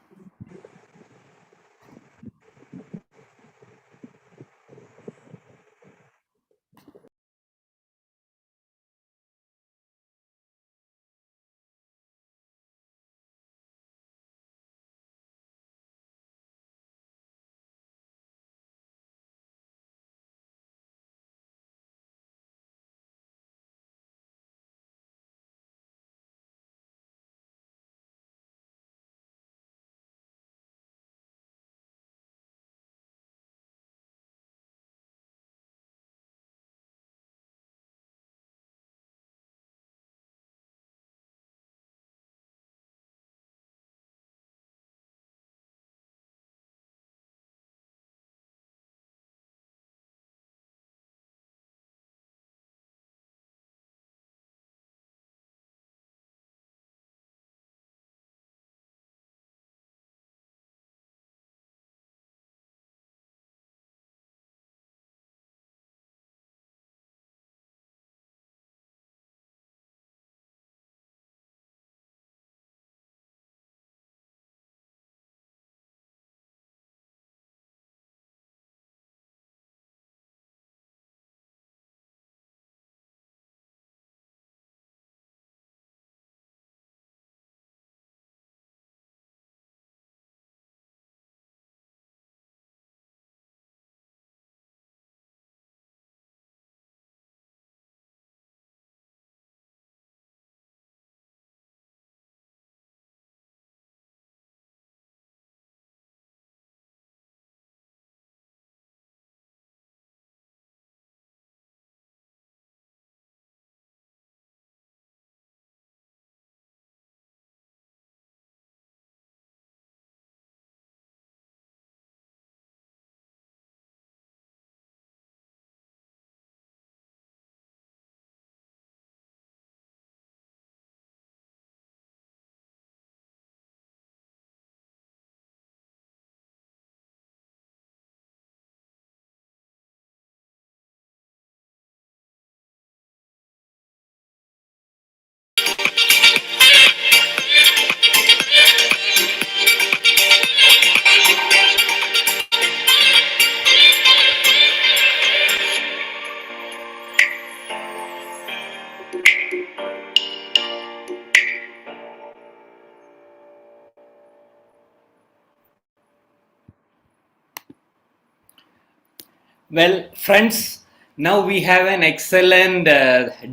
Well, friends, now we have an excellent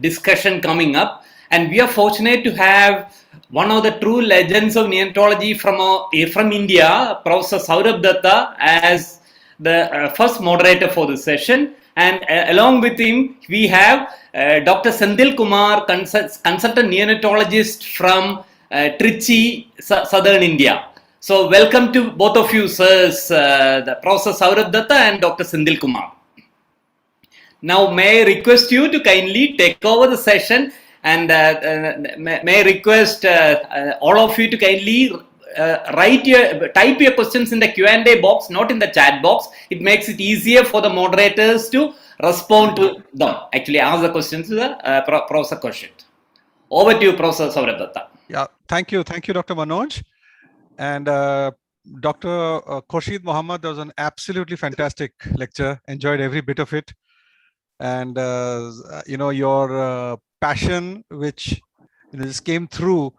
discussion coming up, and we are fortunate to have one of the true legends of neonatology from India, Professor Saurabh Datta, as the first moderator for the session. And along with him, we have Dr. Sendil Kumar, consultant neonatologist from Trichy, southern India. So welcome to both of you, sirs, the Professor Saurabh Datta and Dr. Sendil Kumar. Now, may I request you to kindly take over the session, and may I request all of you to kindly type your questions in the Q&A box, not in the chat box. It makes it easier for the moderators to respond to them. Actually, ask the questions to the Professor Khorshid. Over to you, Professor Saurabh. Yeah, thank you, Dr. Manoj. And Dr. Khorshid Mohammad, was an absolutely fantastic lecture. Enjoyed every bit of it. And your passion, which just came through,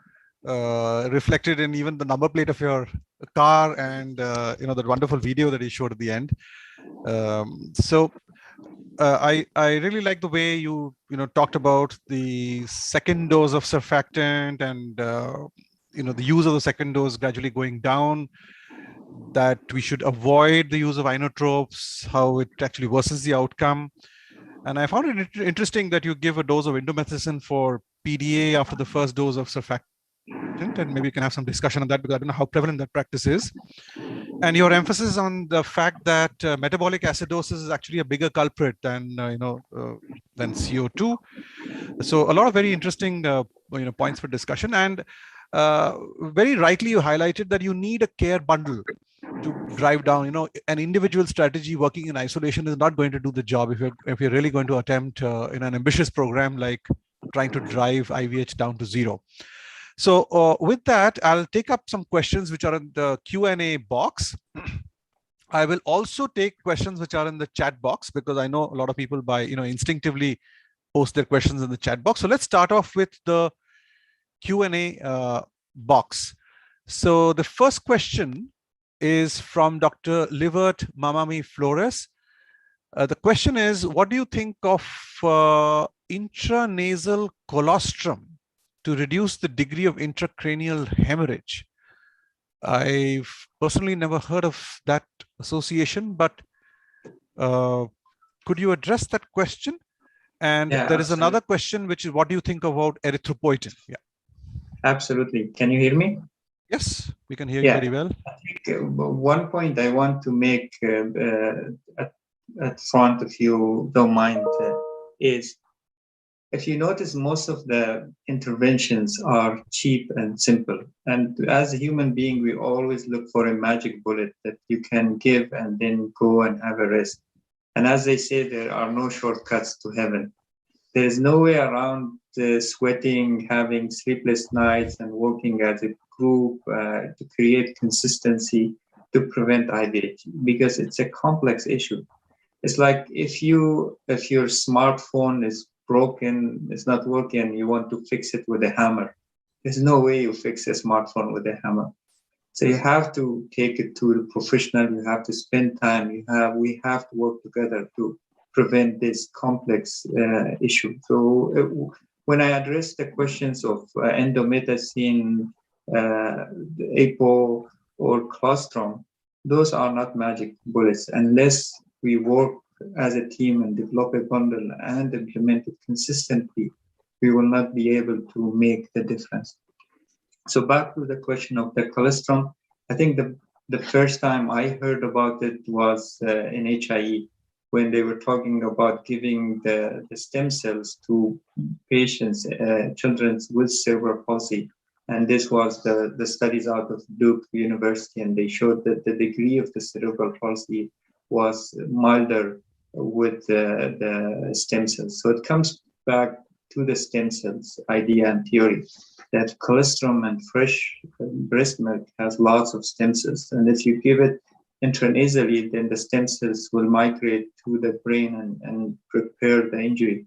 reflected in even the number plate of your car, and that wonderful video that you showed at the end. I really like the way you talked about the second dose of surfactant, and the use of the second dose gradually going down, that we should avoid the use of inotropes, how it actually worsens the outcome. And I found it interesting that you give a dose of indomethacin for PDA after the first dose of surfactant, and maybe you can have some discussion on that, because I don't know how prevalent that practice is. And your emphasis on the fact that metabolic acidosis is actually a bigger culprit than than CO2. So a lot of very interesting points for discussion. And very rightly you highlighted that you need a care bundle to drive down. An individual strategy working in isolation is not going to do the job if you're really going to attempt in an ambitious program like trying to drive IVH down to zero. So with that, I'll take up some questions which are in the Q&A box. I will also take questions which are in the chat box, because I know a lot of people instinctively post their questions in the chat box. So let's start off with the Q&A box. So the first question is from Dr. Livert Mamami Flores. The question is, what do you think of intranasal colostrum to reduce the degree of intracranial hemorrhage? I've personally never heard of that association, but could you address that question? And there is absolutely. Another question, which is, what do you think about erythropoietin? Yeah. Absolutely. Can you hear me? Yes, we can hear you very well. I think one point I want to make at front, if you don't mind, is, if you notice, most of the interventions are cheap and simple. And as a human being, we always look for a magic bullet that you can give and then go and have a rest. And as they say, there are no shortcuts to heaven. There's no way around sweating, having sleepless nights, and working as a group to create consistency to prevent IVH, because it's a complex issue. It's like if your smartphone is broken, it's not working, you want to fix it with a hammer. There's no way you fix a smartphone with a hammer. So you have to take it to the professional, you have to spend time, we have to work together to prevent this complex issue. So when I address the questions of endomethacin, APO, or colostrum, those are not magic bullets. Unless we work as a team and develop a bundle and implement it consistently, we will not be able to make the difference. So back to the question of the colostrum, I think the first time I heard about it was in HIE, when they were talking about giving the stem cells to patients, children with cerebral palsy. And this was the studies out of Duke University, and they showed that the degree of the cerebral palsy was milder with the stem cells. So it comes back to the stem cells idea and theory, that colostrum and fresh breast milk has lots of stem cells. And if you give it intranasally, then the stem cells will migrate to the brain and prepare the injury.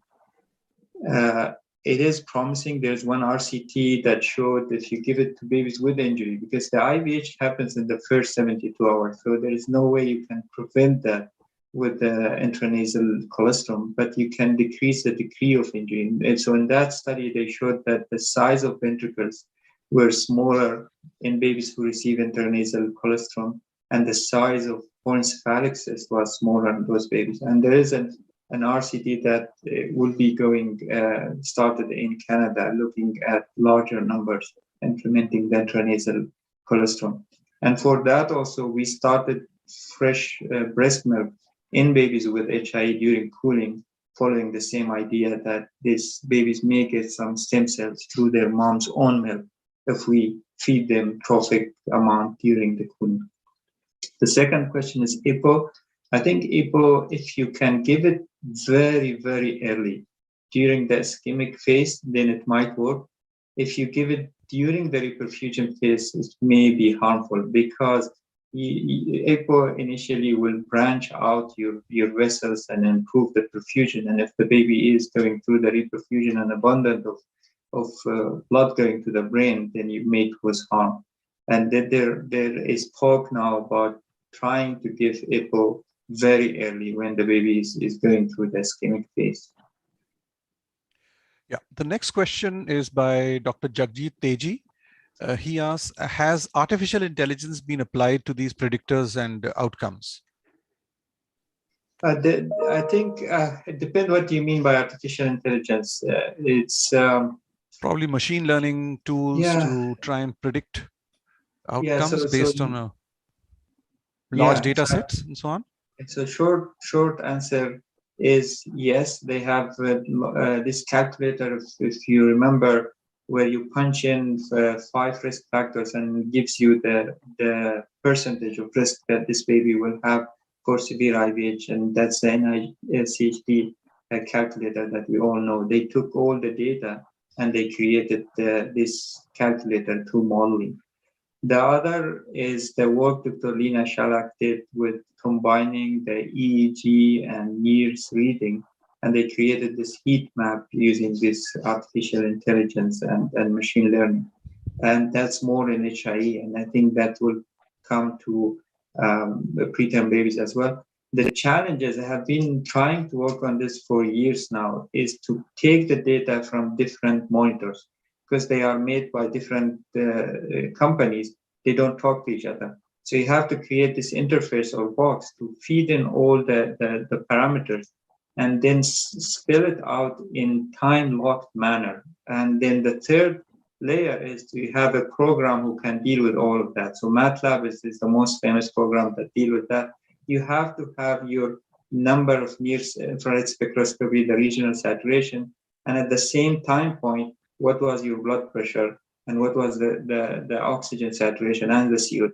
It is promising. There's one RCT that showed if you give it to babies with injury, because the IVH happens in the first 72 hours. So there is no way you can prevent that with the intranasal colostrum, but you can decrease the degree of injury. And so in that study, they showed that the size of ventricles were smaller in babies who receive intranasal colostrum, and the size of porencephalic cyst was smaller in those babies. And there is an RCT that will be started in Canada, looking at larger numbers, implementing the intranasal colostrum. And for that also, we started fresh breast milk in babies with HIE during cooling, following the same idea that these babies may get some stem cells through their mom's own milk if we feed them trophic amount during the cooling. The second question is EPO. I think EPO, if you can give it very, very early during the ischemic phase, then it might work. If you give it during the reperfusion phase, it may be harmful because EPO initially will branch out your vessels and improve the perfusion. And if the baby is going through the reperfusion and abundant of blood going to the brain, then you may cause harm. And that there is talk now about trying to give EPO very early when the baby is going through the ischemic phase. Yeah, the next question is by Dr. Jagjit Teji. He asks, has artificial intelligence been applied to these predictors and outcomes? I think it depends what you mean by artificial intelligence. It's probably machine learning tools to try and predict outcomes based on a large data sets and so on. So short answer is yes. They have this calculator, if you remember, where you punch in 5 risk factors and it gives you the percentage of risk that this baby will have for severe IVH, and that's the NICHD calculator that we all know. They took all the data and they created this calculator through modeling. The other is the work Dr. Lina Shalak did with combining the EEG and NIRS reading, and they created this heat map using this artificial intelligence and machine learning. And that's more in HIE, and I think that will come to preterm babies as well. The challenges, I have been trying to work on this for years now, is to take the data from different monitors, because they are made by different companies. They don't talk to each other. So you have to create this interface or box to feed in all the parameters and then spill it out in time-locked manner. And then the third layer is to have a program who can deal with all of that. So MATLAB is the most famous program that deal with that. You have to have your number of NIRS infrared spectroscopy, the regional saturation, and at the same time point, what was your blood pressure and what was the oxygen saturation and the CO2.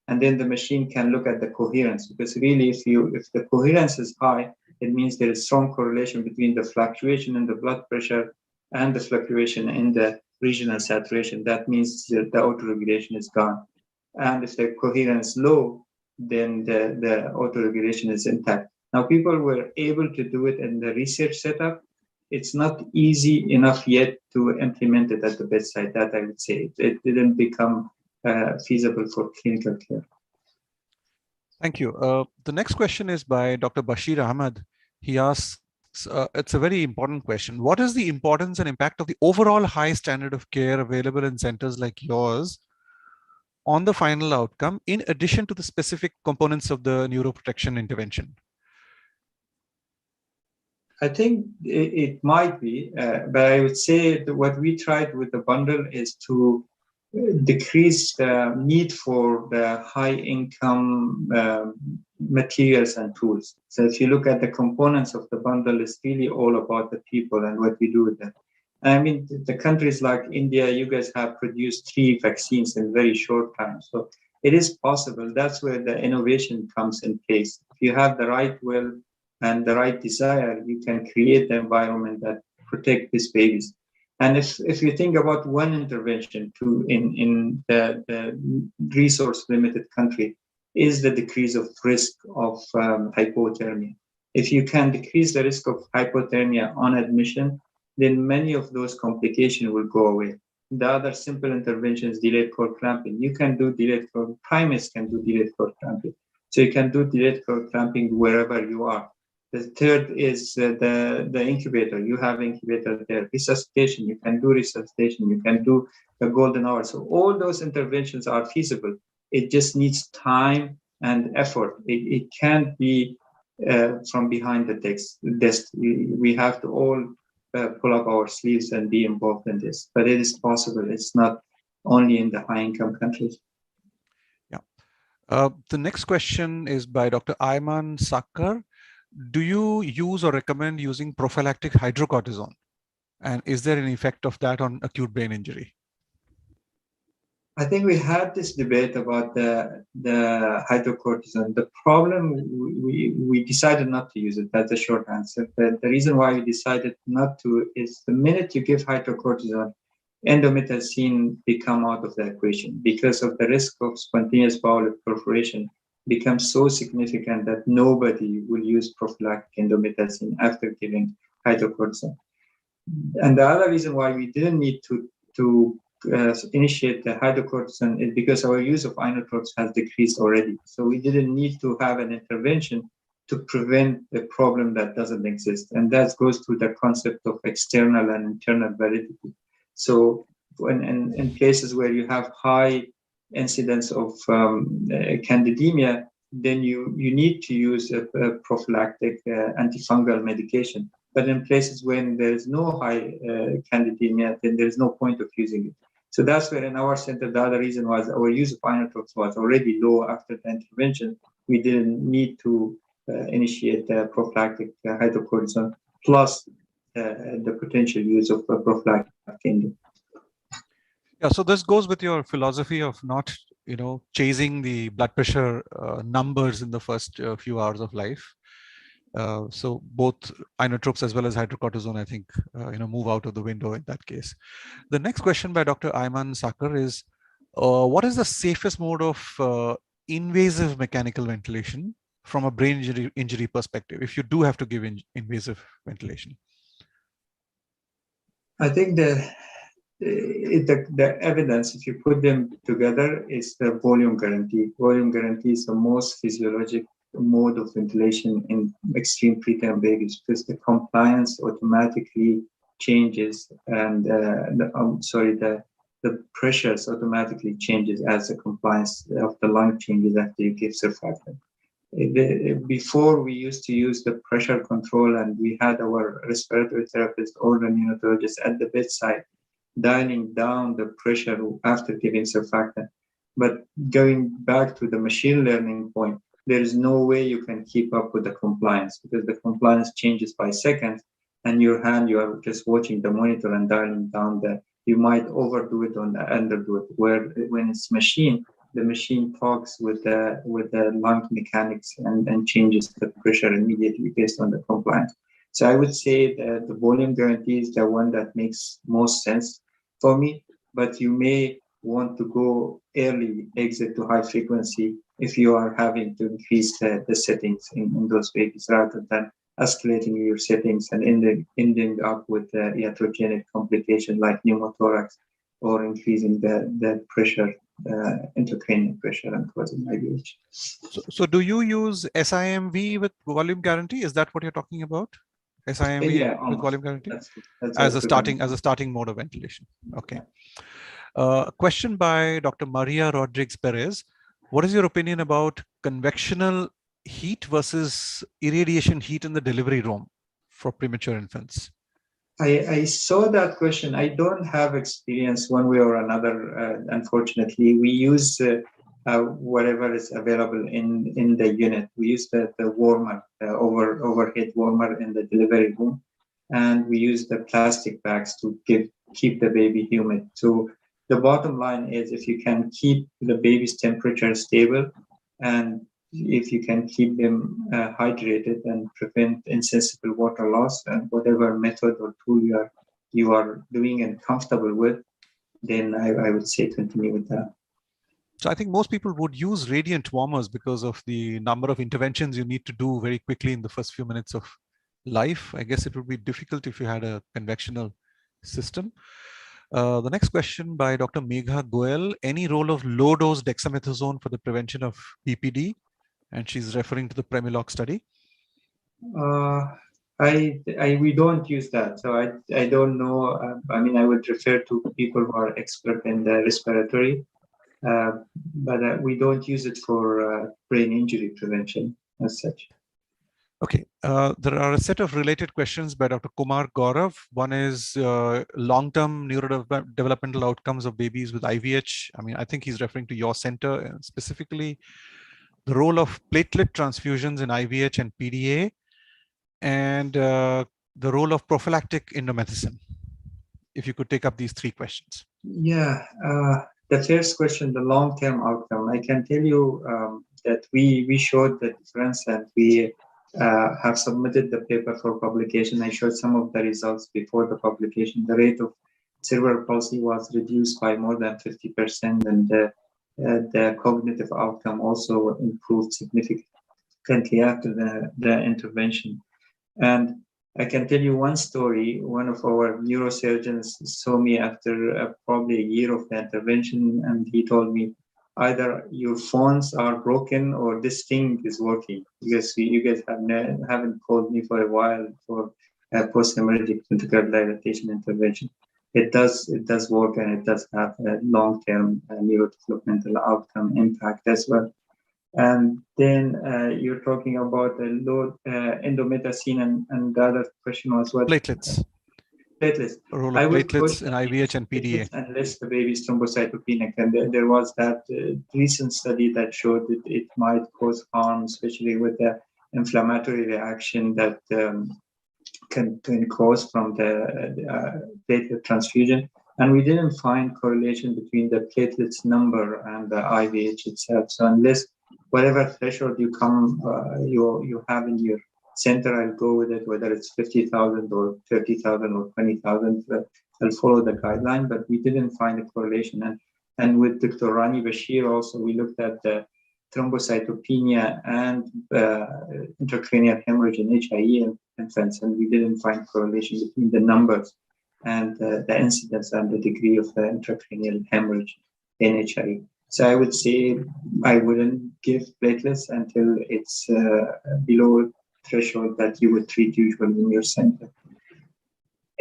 And then the machine can look at the coherence, because really if the coherence is high, it means there is strong correlation between the fluctuation in the blood pressure and the fluctuation in the regional saturation. That means that the autoregulation is gone. And if the coherence low, then the autoregulation is intact. Now, people were able to do it in the research setup. It's not easy enough yet to implement it at the bedside. That I would say it didn't become feasible for clinical care. Thank you. The next question is by Dr. Bashir Ahmad. He asks, it's a very important question. What is the importance and impact of the overall high standard of care available in centers like yours on the final outcome, in addition to the specific components of the neuroprotection intervention? I think it might be, but I would say that what we tried with the bundle is to decrease the need for the high income materials and tools. So if you look at the components of the bundle, it's really all about the people and what we do with them. I mean, the countries like India, you guys have produced 3 vaccines in very short time. So it is possible. That's where the innovation comes in place. If you have the right will and the right desire, you can create the environment that protect these babies. And if you think about one intervention in the resource limited country, is the decrease of risk of hypothermia. If you can decrease the risk of hypothermia on admission, then many of those complications will go away. The other simple interventions, delayed cord clamping. You can do delayed cord, primates can do delayed cord clamping. So you can do delayed cord clamping wherever you are. The third is the incubator. You have incubator there. Resuscitation, you can do resuscitation. You can do the golden hour. So all those interventions are feasible. It just needs time and effort. It can't be from behind the desk. We have to all pull up our sleeves and be involved in this. But it is possible. It's not only in the high-income countries. Yeah. The next question is by Dr. Ayman Sakkar. Do you use or recommend using prophylactic hydrocortisone? And is there an effect of that on acute brain injury? I think we had this debate about the hydrocortisone. The problem, we decided not to use it. That's the short answer. The reason why we decided not to is the minute you give hydrocortisone, endomethacin become out of the equation because of the risk of spontaneous bowel perforation becomes so significant that nobody will use prophylactic endomethacin after giving hydrocortisone. And the other reason why we didn't need to initiate the hydrocortisone is because our use of inotropes has decreased already. So we didn't need to have an intervention to prevent a problem that doesn't exist. And that goes to the concept of external and internal validity. So in places where you have high incidence of candidemia, then you need to use a prophylactic antifungal medication. But in places when there is no high candidemia, then there's no point of using it. So that's where in our center, the other reason was our use of inotropes was already low after the intervention. We didn't need to initiate the prophylactic hydrocortisone plus the potential use of prophylactic endo. Yeah, so this goes with your philosophy of not, chasing the blood pressure numbers in the first few hours of life. So both inotropes as well as hydrocortisone, I think, move out of the window in that case. The next question by Dr. Ayman Sakar is, what is the safest mode of invasive mechanical ventilation from a brain injury perspective, if you do have to give invasive ventilation? I think the evidence, if you put them together, is the volume guarantee. Volume guarantee is the most physiologic mode of ventilation in extreme preterm babies because the compliance automatically changes and the pressures automatically changes as the compliance of the lung changes after you give surfactant. Before we used to use the pressure control and we had our respiratory therapist or the neonatologist at the bedside dialing down the pressure after giving surfactant. But going back to the machine learning point, there is no way you can keep up with the compliance because the compliance changes by seconds and you are just watching the monitor and dialing down that you might overdo it or underdo it. Where when it's machine, the machine talks with the lung mechanics and changes the pressure immediately based on the compliance. So I would say that the volume guarantee is the one that makes most sense for me, but you may want to go early exit to high frequency if you are having to increase the settings in those babies rather than escalating your settings and ending up with the iatrogenic complication like pneumothorax or increasing the pressure, intracranial pressure and causing IVH. So do you use SIMV with volume guarantee? Is that what you're talking about? SIMV with volume guarantee as a starting mode of ventilation. Okay. Question by Dr. Maria Rodriguez Perez. What is your opinion about convectional heat versus irradiation heat in the delivery room for premature infants? I saw that question. I don't have experience one way or another. Unfortunately, we use whatever is available in the unit. We use the warmer, overhead warmer in the delivery room, and we use the plastic bags to keep the baby humid. So the bottom line is if you can keep the baby's temperature stable and if you can keep them hydrated and prevent insensible water loss and whatever method or tool you are doing and comfortable with, then I would say continue with that. So I think most people would use radiant warmers because of the number of interventions you need to do very quickly in the first few minutes of life. I guess it would be difficult if you had a convectional system. The next question by Dr. Megha Goel, any role of low dose dexamethasone for the prevention of PPD? And she's referring to the Premiloc study. We don't use that. So I don't know. I mean, I would refer to people who are expert in the respiratory, but we don't use it for brain injury prevention as such. Okay, there are a set of related questions by Dr. Kumar Gaurav. One is long-term neurodevelopmental outcomes of babies with IVH. I mean, I think he's referring to your center and specifically the role of platelet transfusions in IVH and PDA, and the role of prophylactic indomethacin. If you could take up these three questions. Yeah, The first question, the long-term outcome. I can tell you that we showed the difference, and we have submitted the paper for publication. I showed some of the results before the publication. The rate of cerebral palsy was reduced by more than 50%, and the cognitive outcome also improved significantly after the intervention. And I can tell you one story. One of our neurosurgeons saw me after probably a year of the intervention, and he told me, either your phones are broken or this thing is working, because you guys haven't called me for a while for a post-hemorrhagic ventricular dilatation intervention. It does work, and it does have a long-term neurodevelopmental outcome impact as well. And then you're talking about the low endomethacin, and the other question was what? Platelets. Platelets. Role of platelets in IVH and PDA. Unless the baby is thrombocytopenic. And there was that recent study that showed that it might cause harm, especially with the inflammatory reaction that can cause from the platelet transfusion. And we didn't find correlation between the platelets number and the IVH itself. So unless whatever threshold you have in your center, I'll go with it, whether it's 50,000 or 30,000 or 20,000. I'll follow the guideline, but we didn't find a correlation. And with Dr. Rani Bashir also, we looked at the thrombocytopenia and intracranial hemorrhage in HIE infants, and we didn't find correlation between the numbers and the incidence and the degree of the intracranial hemorrhage in HIE. So I would say I wouldn't give platelets until it's below threshold that you would treat usually in your center.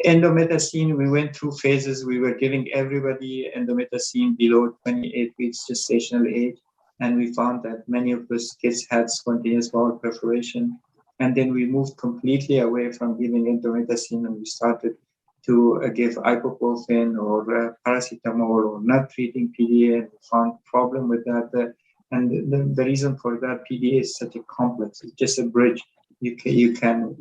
Endomethacin, we went through phases. We were giving everybody endomethacin below 28 weeks gestational age, and we found that many of those kids had spontaneous bowel perforation. And then we moved completely away from giving endomethacin, and we started to give ibuprofen or paracetamol, or not treating PDA, and we found a problem with that. And the reason for that, PDA is such a complex. It's just a bridge. You can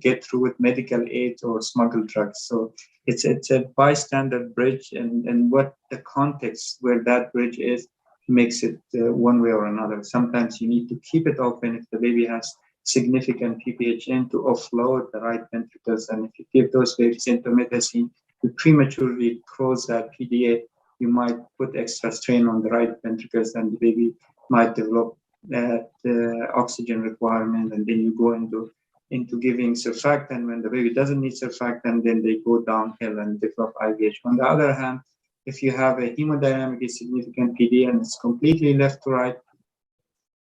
get through with medical aid or smuggled drugs. So it's a bystander bridge, and what the context where that bridge is makes it one way or another. Sometimes you need to keep it open if the baby has significant PPHN to offload the right ventricles, and if you give those babies endomethacin, you prematurely close that PDA, you might put extra strain on the right ventricles, and the baby might develop the oxygen requirement, and then you go into giving surfactant. When the baby doesn't need surfactant, then they go downhill and develop IVH. On the other hand, if you have a hemodynamically significant PDA and it's completely left to right,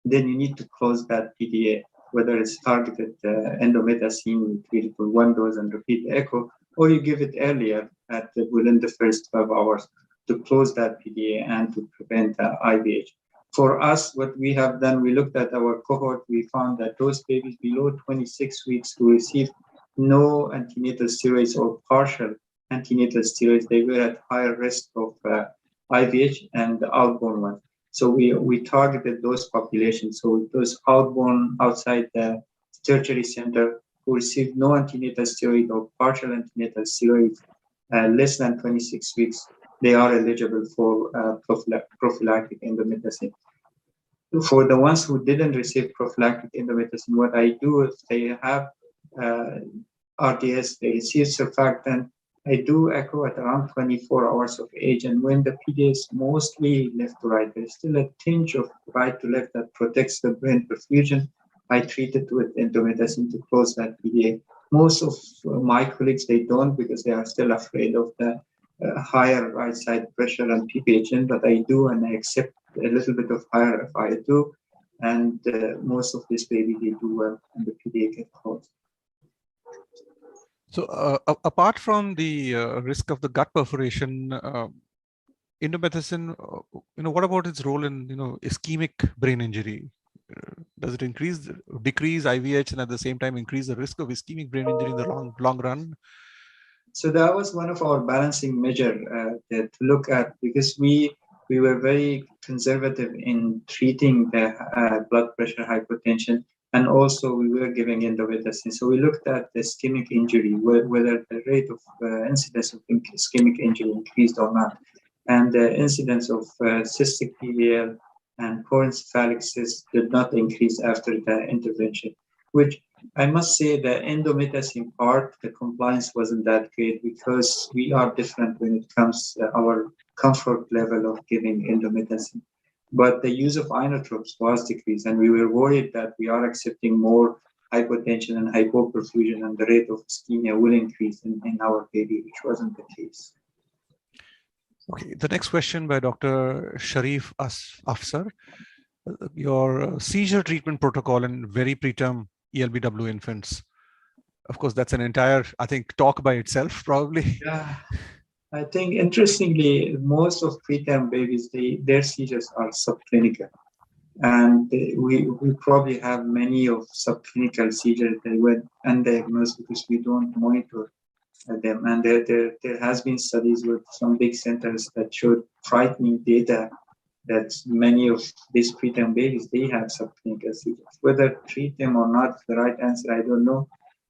then you need to close that PDA, whether it's targeted endomethacin, treated with one dose and repeat the echo, or you give it earlier within the first 12 hours to close that PDA and to prevent IVH. For us, what we have done, we looked at our cohort, we found that those babies below 26 weeks who received no antenatal steroids or partial antenatal steroids, they were at higher risk of IVH and the outborn ones. So we targeted those populations. So those outborn outside the tertiary center who received no antenatal steroid or partial antenatal steroid less than 26 weeks, they are eligible for prophylactic endomethacin. For the ones who didn't receive prophylactic endomethacin, what I do if they have RDS, they receive surfactant, I do echo at around 24 hours of age, and when the PDA is mostly left to right, there's still a tinge of right to left that protects the brain perfusion. I treat it with endomethacin to close that PDA. Most of my colleagues, they don't, because they are still afraid of the higher right side pressure and PPHN, but I do, and I accept a little bit of higher if I do, and most of this baby, they do well, and the PDA get closed. So apart from the risk of the gut perforation, endomethacin, what about its role in ischemic brain injury? Does it decrease IVH, and at the same time increase the risk of ischemic brain injury in the long run? So that was one of our balancing measure to look at, because we were very conservative in treating the blood pressure hypertension, and also we were giving endomethacin. So we looked at the ischemic injury, whether the rate of incidence of ischemic injury increased or not. and the incidence of cystic PVL and porencephalic cysts did not increase after the intervention, which I must say the indomethacin part, the compliance wasn't that great because we are different when it comes to our comfort level of giving indomethacin. But the use of inotropes was decreased, and we were worried that we are accepting more hypotension and hypoperfusion, and the rate of ischemia will increase in our baby, which wasn't the case. Okay, the next question by Dr. Sharif Afsar. Your seizure treatment protocol in very preterm ELBW infants. Of course, that's an entire, I think, talk by itself, probably. Yeah, I think interestingly, most of preterm babies, their seizures are subclinical. And we probably have many of subclinical seizures that went undiagnosed because we don't monitor them. And there has been studies with some big centers that showed frightening data that many of these preterm babies, they have subclinical seizures. Whether treat them or not, the right answer, I don't know.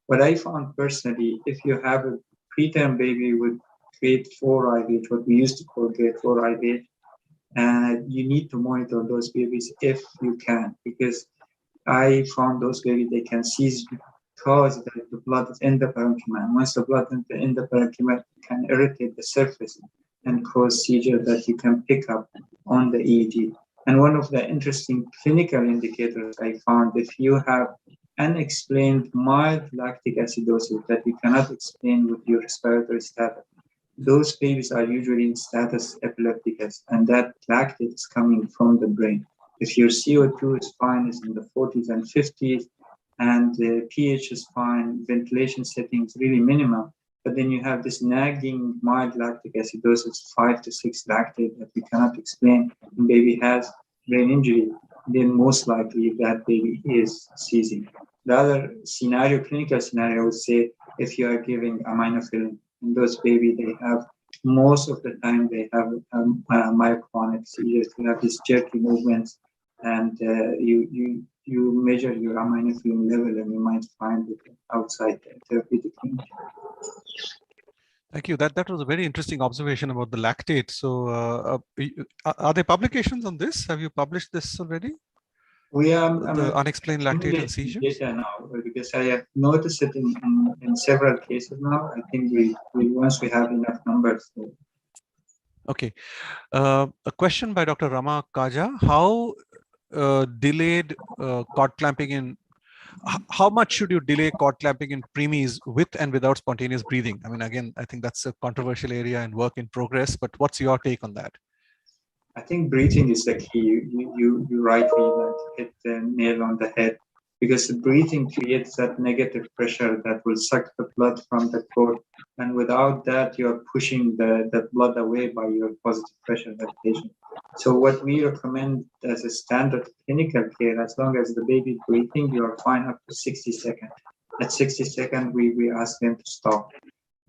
But I found personally, if you have a preterm baby with grade 4 IVH, what we used to call grade 4 IVH, you need to monitor those babies if you can, because I found those babies, they can seize because the blood is in the parenchyma. And once the blood is in the parenchyma, can irritate the surface and cause seizure that you can pick up on the EEG. And one of the interesting clinical indicators I found, if you have unexplained mild lactic acidosis that you cannot explain with your respiratory status, those babies are usually in status epilepticus, and that lactate is coming from the brain. If your CO2 is fine, is in the 40s and 50s, and the pH is fine, ventilation settings really minimum, but then you have this nagging mild lactic acidosis, 5 to 6 lactate that we cannot explain, and baby has brain injury, then most likely that baby is seizing. The other scenario, clinical scenario, I would say, if you are giving aminophyllin, in those baby, they have, most of the time, they have myoclonic seizures. You have these jerky movements, and you measure your aminophyllin level, and you might find it outside the therapeutic range. Thank you. That was a very interesting observation about the lactate. So, are there publications on this? Have you published this already? We are the unexplained lactate and seizures data now, because I have noticed it in several cases now. I think we once we have enough numbers. Okay, a question by Dr. Rama Kaja: how delayed cord clamping in? How much should you delay cord clamping in preemies with and without spontaneous breathing? I mean, again, I think that's a controversial area and work in progress. But what's your take on that? I think breathing is the key. You rightly hit the nail on the head, because the breathing creates that negative pressure that will suck the blood from the cord, and without that, you are pushing the blood away by your positive pressure ventilation. So what we recommend as a standard clinical care, as long as the baby is breathing, you are fine up to 60 seconds. At 60 seconds, we ask them to stop.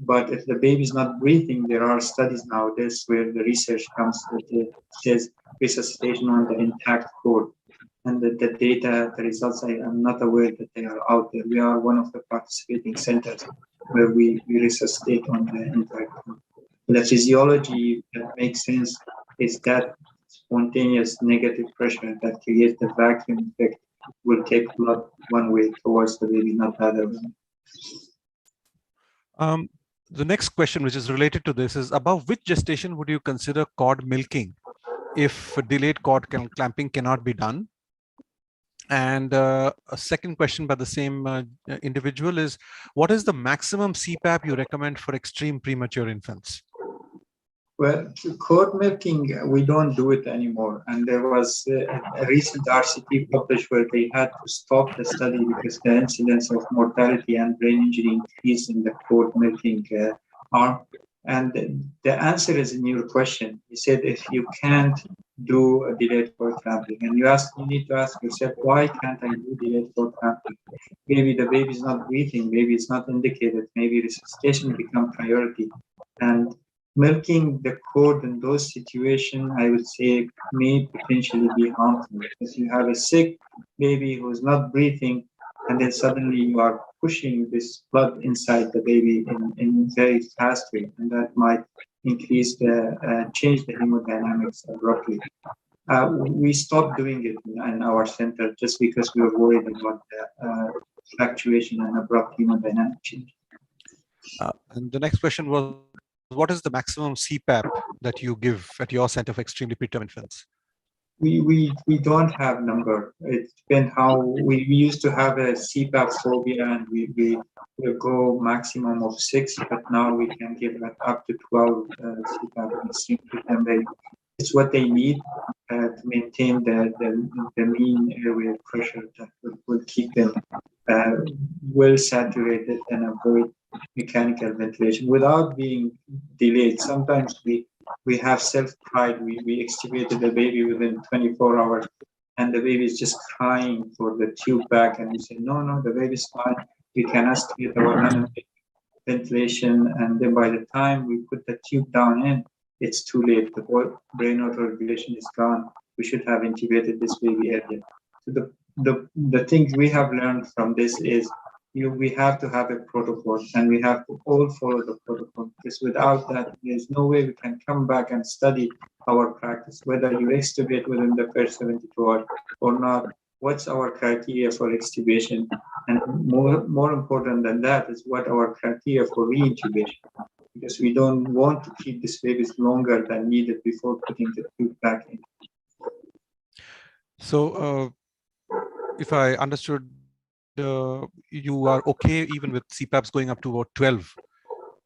But if the baby is not breathing, there are studies nowadays where the research comes that it says resuscitation on the intact cord. And the data, the results, I am not aware that they are out there. We are one of the participating centers where we resuscitate on the intact cord. The physiology that makes sense is that spontaneous negative pressure that creates the vacuum effect will take blood one way towards the baby, not the other way. The next question, which is related to this, is above which gestation would you consider cord milking if delayed cord clamping cannot be done? And a second question by the same individual is, what is the maximum CPAP you recommend for extreme premature infants? Well, cord milking, we don't do it anymore. And there was a recent RCT published where they had to stop the study because the incidence of mortality and brain injury increased in the cord milking arm. And the answer is in your question. You said if you can't do a delayed cord clamping, and you need to ask yourself, why can't I do delayed cord clamping? Maybe the baby is not breathing, maybe it's not indicated, maybe resuscitation become priority. And milking the cord in those situations, I would say, may potentially be harmful. If you have a sick baby who is not breathing, and then suddenly you are pushing this blood inside the baby in a very fast way, and that might change the hemodynamics abruptly. We stopped doing it in our center just because we were worried about the fluctuation and abrupt hemodynamic change. And the next question was, what is the maximum CPAP that you give at your center for extremely preterm infants? We don't have number. It depends how we used to have a CPAP phobia, and we go maximum of 6, but now we can give up to 12 CPAP in extreme preterm baby. It's what they need to maintain the mean airway pressure that will keep them well saturated and avoid mechanical ventilation without being delayed. Sometimes we have self-pride. We extubated the baby within 24 hours, and the baby is just crying for the tube back, and we say, no, the baby's fine. We can aspirate our non-invasive ventilation, and then by the time we put the tube down in, it's too late. The brain autoregulation is gone. We should have intubated this baby earlier. So the things we have learned from this is we have to have a protocol, and we have to all follow the protocol, because without that, there's no way we can come back and study our practice, whether you extubate within the first 72 hours or not. What's our criteria for extubation? And more important than that is what our criteria for reintubation, because we don't want to keep these babies longer than needed before putting the tube back in. So if I understood, you are okay even with CPAPs going up to about 12.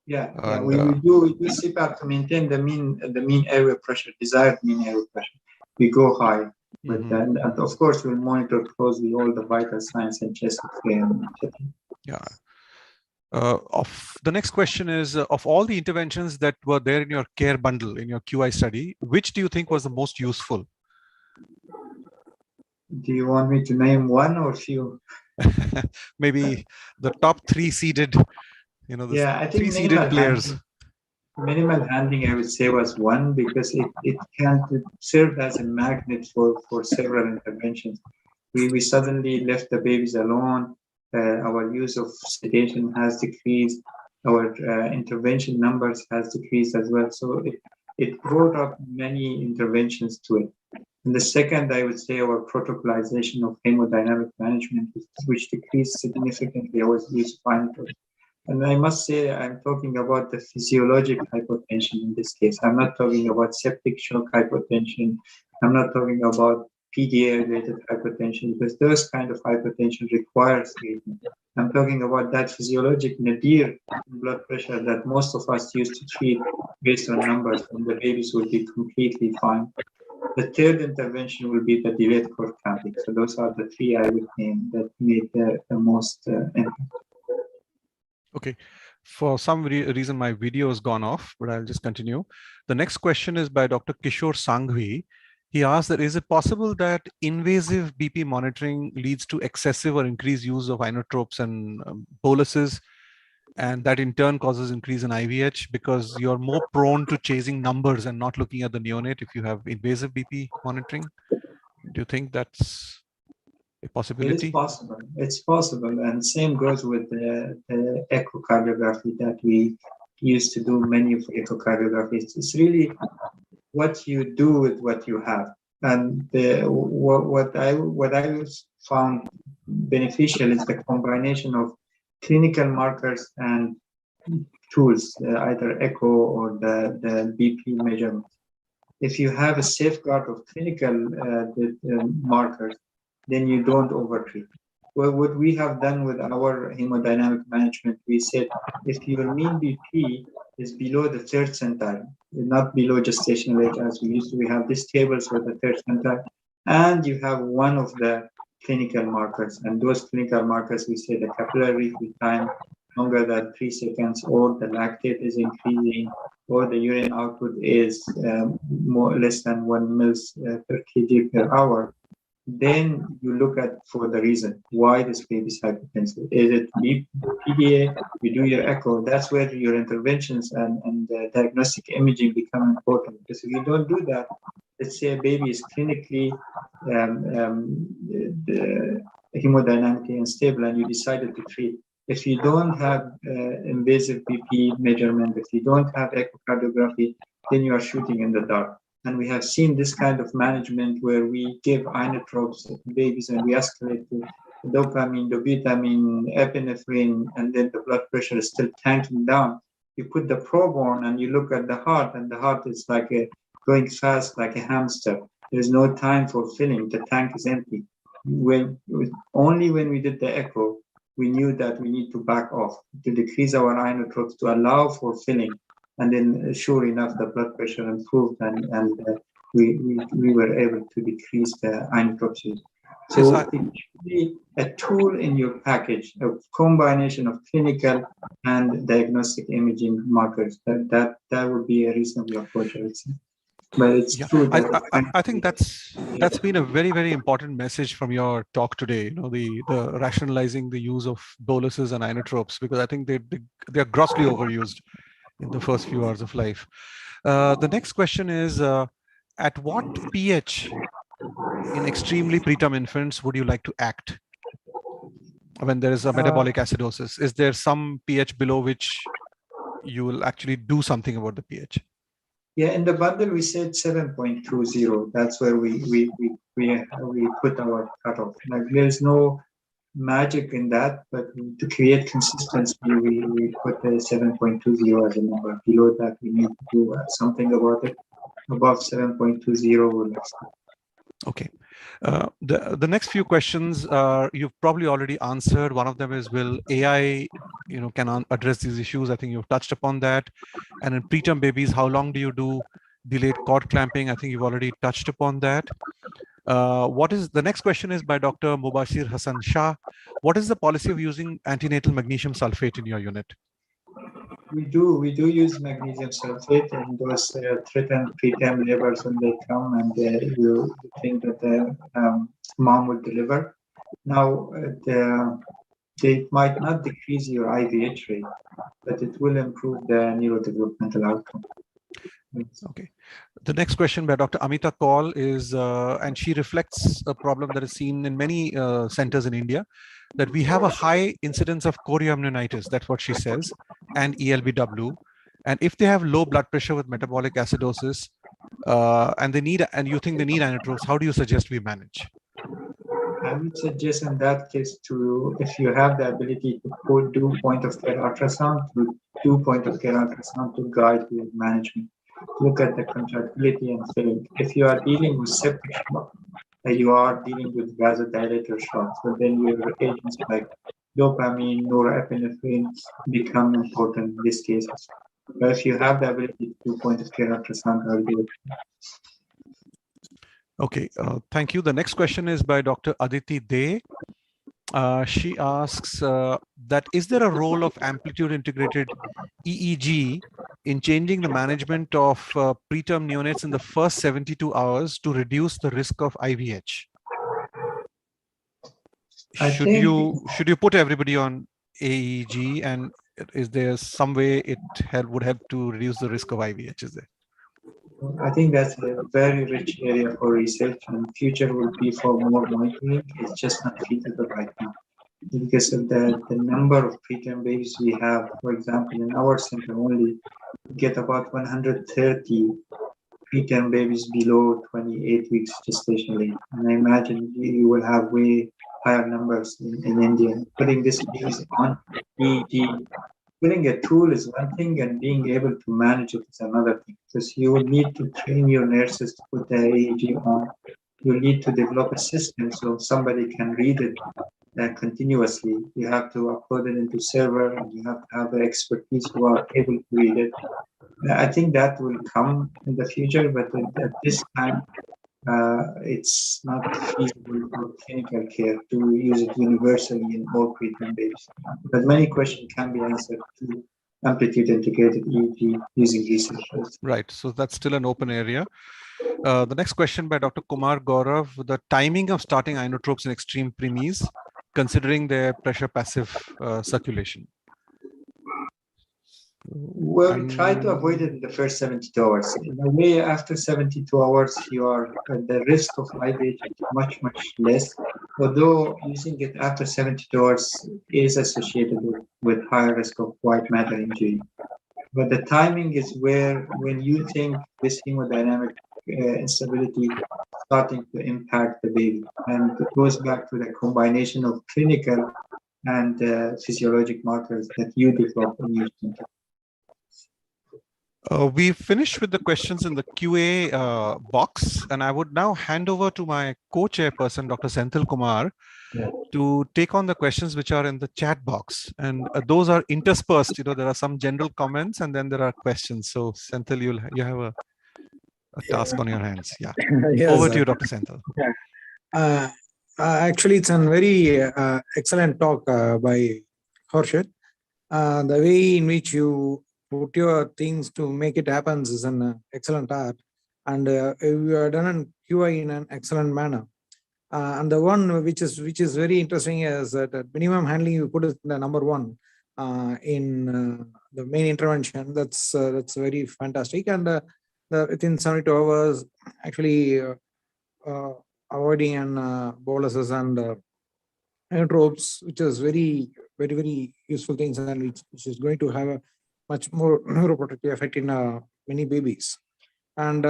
Yeah, we do CPAP to maintain the mean airway pressure, desired mean airway pressure. We go high, but and of course we'll monitor closely all the vital signs and chest X-ray. Yeah. The next question is, of all the interventions that were there in your care bundle in your QI study, which do you think was the most useful? Do you want me to name one or few? Maybe the top 3 seeded, I think 3 seeded players. Minimal handling, I would say, was one, because it can serve as a magnet for several interventions. We suddenly left the babies alone. Our use of sedation has decreased. Our intervention numbers has decreased as well. So it brought up many interventions to it. And the second, I would say, our protocolization of hemodynamic management, which decreased significantly our use of inotropes. And I must say, I'm talking about the physiologic hypotension in this case. I'm not talking about septic shock hypotension. I'm not talking about PDA-related hypertension, because those kind of hypertension requires treatment. I'm talking about that physiologic nadir blood pressure that most of us used to treat based on numbers, and the babies will be completely fine. The third intervention will be the delayed cord clamping. So those are the 3 I would name that made the most impact. Okay. For some reason, my video has gone off, but I'll just continue. The next question is by Dr. Kishore Sanghvi. He asked that, is it possible that invasive BP monitoring leads to excessive or increased use of inotropes and boluses, and that in turn causes increase in IVH, because you're more prone to chasing numbers and not looking at the neonate if you have invasive BP monitoring? Do you think that's a possibility? It is possible. It's possible. And same goes with the echocardiography that we used to do many of echocardiographies. It's really what you do with what you have. And what I found beneficial is the combination of clinical markers and tools, either echo or the BP measurement. If you have a safeguard of clinical markers, then you don't overtreat. Well, what we have done with our hemodynamic management, we said if your mean BP is below the 3rd centile, not below gestational age as we used to, we have these tables for the 3rd centile, and you have one of the clinical markers, and those clinical markers, we say the capillary refill time longer than 3 seconds, or the lactate is increasing, or the urine output is less than 1 mils per kg per hour. Then you look at for the reason why this baby is hypertensive. Is it PDA? You do your echo. That's where your interventions and the diagnostic imaging become important. Because if you don't do that, let's say a baby is clinically hemodynamically unstable, and you decided to treat, If you don't have invasive BP measurement, if you don't have echocardiography, then you are shooting in the dark. And we have seen this kind of management where we give inotropes to babies and we escalate to dopamine, dobutamine, epinephrine, and then the blood pressure is still tanking down. You put the probe on and you look at the heart, and the heart is like going fast like a hamster. There's no time for filling. The tank is empty. Only when we did the echo, we knew that we need to back off to decrease our inotropes to allow for filling. And then, sure enough, the blood pressure improved, and we were able to decrease the inotropes. So it should be a tool in your package, a combination of clinical and diagnostic imaging markers. That would be a reasonable approach, I would say. But it's true. I think that's been a very, very important message from your talk today. You know, the rationalizing the use of boluses and inotropes, because I think they are grossly overused in the first few hours of life. The next question is, at what pH in extremely preterm infants would you like to act when there is a metabolic acidosis? Is there some pH below which you will actually do something about the pH? Yeah, in the bundle we said 7.20. That's where we put our cutoff. Like there's no magic in that, but to create consistency, we put the 7.20 as a number. Below that, we need to do something about it. Above 7.20, we'll accept. Okay. The next few questions you've probably already answered. One of them is, will AI, can address these issues? I think you've touched upon that. And in preterm babies, how long do you do delayed cord clamping? I think you've already touched upon that. What is the next question is by Dr. Mubashir Hassan Shah. What is the policy of using antenatal magnesium sulfate in your unit? We do use magnesium sulfate in those threatened preterm labors when they come and you think that the mom will deliver. Now, they might not decrease your IVH rate, but it will improve the neurodevelopmental outcome. Okay. The next question by Dr. Amita Kaul is, and she reflects a problem that is seen in many centers in India, that we have a high incidence of chorioamnionitis, that's what she says, and ELBW. And if they have low blood pressure with metabolic acidosis, and you think they need inotropes, how do you suggest we manage? I would suggest in that case if you have the ability to do point-of-care ultrasound, to do point-of-care ultrasound to guide your management. Look at the contractility and filling. If you are dealing with septic shock, you are dealing with vasodilator shocks, but then your agents like dopamine, norepinephrine become important in these cases. But if you have the ability to do point-of-care ultrasound, I'll do it. Okay, thank you. The next question is by Dr. Aditi Dey. She asks that is there a role of amplitude integrated EEG in changing the management of preterm neonates in the first 72 hours to reduce the risk of IVH? Should you put everybody on AEG, and is there some way it would help to reduce the risk of IVH? Is there? I think that's a very rich area for research, and future will be for more monitoring. It's just not feasible right now because of the number of preterm babies we have. For example, in our center only get about 130 preterm babies below 28 weeks gestation age. And I imagine you will have way higher numbers in India. Putting this babies on EEG, putting a tool is one thing, and being able to manage it is another thing. Because you will need to train your nurses to put the EEG on. You need to develop a system so somebody can read it continuously. You have to upload it into server, and you have to have the expertise who are able to read it. I think that will come in the future, but at this time, it's not feasible for clinical care to use it universally in all preterm babies. But many questions can be answered to amplitude integrated EEG using research. Right, so that's still an open area. The next question by Dr. Kumar Gaurav, the timing of starting inotropes in extreme preemies, considering their pressure passive circulation. Well, we try to avoid it in the first 72 hours. In a way, after 72 hours, the risk of IVH is much, much less. Although using it after 72 hours is associated with higher risk of white matter injury. But the timing is when you think this hemodynamic instability starting to impact the baby. And it goes back to the combination of clinical and physiologic markers that you develop in your center. We finished with the questions in the QA box, and I would now hand over to my co-chairperson, Dr. Senthil Kumar, to take on the questions which are in the chat box. And those are interspersed. There are some general comments, and then there are questions. So, Senthil, you have a task on your hands. Yeah. Yes, Over to you, Dr. Senthil. Actually, it's a very excellent talk by Khorshid. The way in which you put your things to make it happen is an excellent art, and you have done an QI in an excellent manner. And the one which is very interesting is that at minimum handling you put it in the number one in the main intervention. That's very fantastic, and within 72 hours actually avoiding boluses and tropes, which is very useful things, and which is going to have a much more neuroprotective effect in many babies. And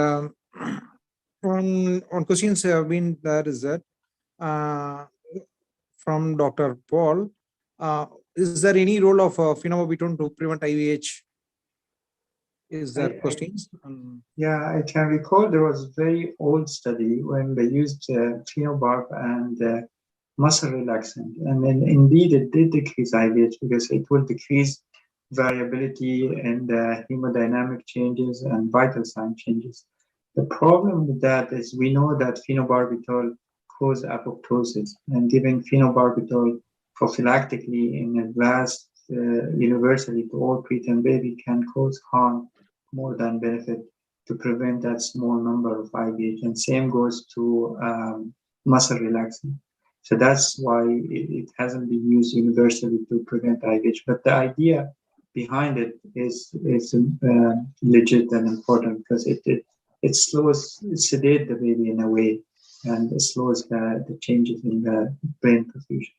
on questions have been there is that from Dr. Paul, is there any role of phenobutone to prevent IVH? Is there questions? Yeah, I can recall there was a very old study when they used phenobarb and muscle relaxant, and then indeed it did decrease IVH because it will decrease variability and hemodynamic changes and vital sign changes. The problem with that is we know that phenobarbital cause apoptosis, and giving phenobarbital prophylactically in a vast universally to all preterm baby can cause harm more than benefit to prevent that small number of IVH, and same goes to muscle relaxant. So that's why it hasn't been used universally to prevent IVH. But the idea behind it is legit and important because it sedates the baby in a way, and it slows the changes in the brain perfusion.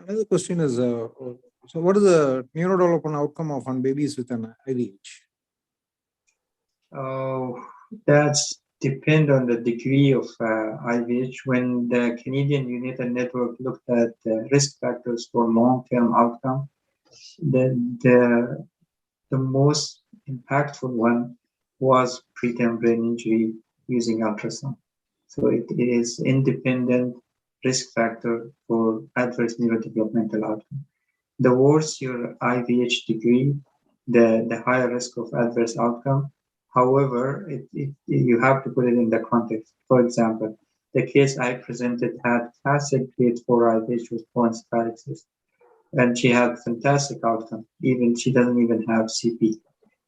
Another question is, so what is the neurodevelopment outcome of babies with an IVH? Oh, that's depend on the degree of IVH. When the Canadian United Network looked at risk factors for long-term outcome, the most impactful one was preterm brain injury using ultrasound. So it is independent risk factor for adverse neurodevelopmental outcome. The worse your IVH degree, the higher risk of adverse outcome. However, you have to put it in the context. For example, the case I presented had classic grade 4 IVH with poencephalic cyst, and she had fantastic outcome. She doesn't even have CP.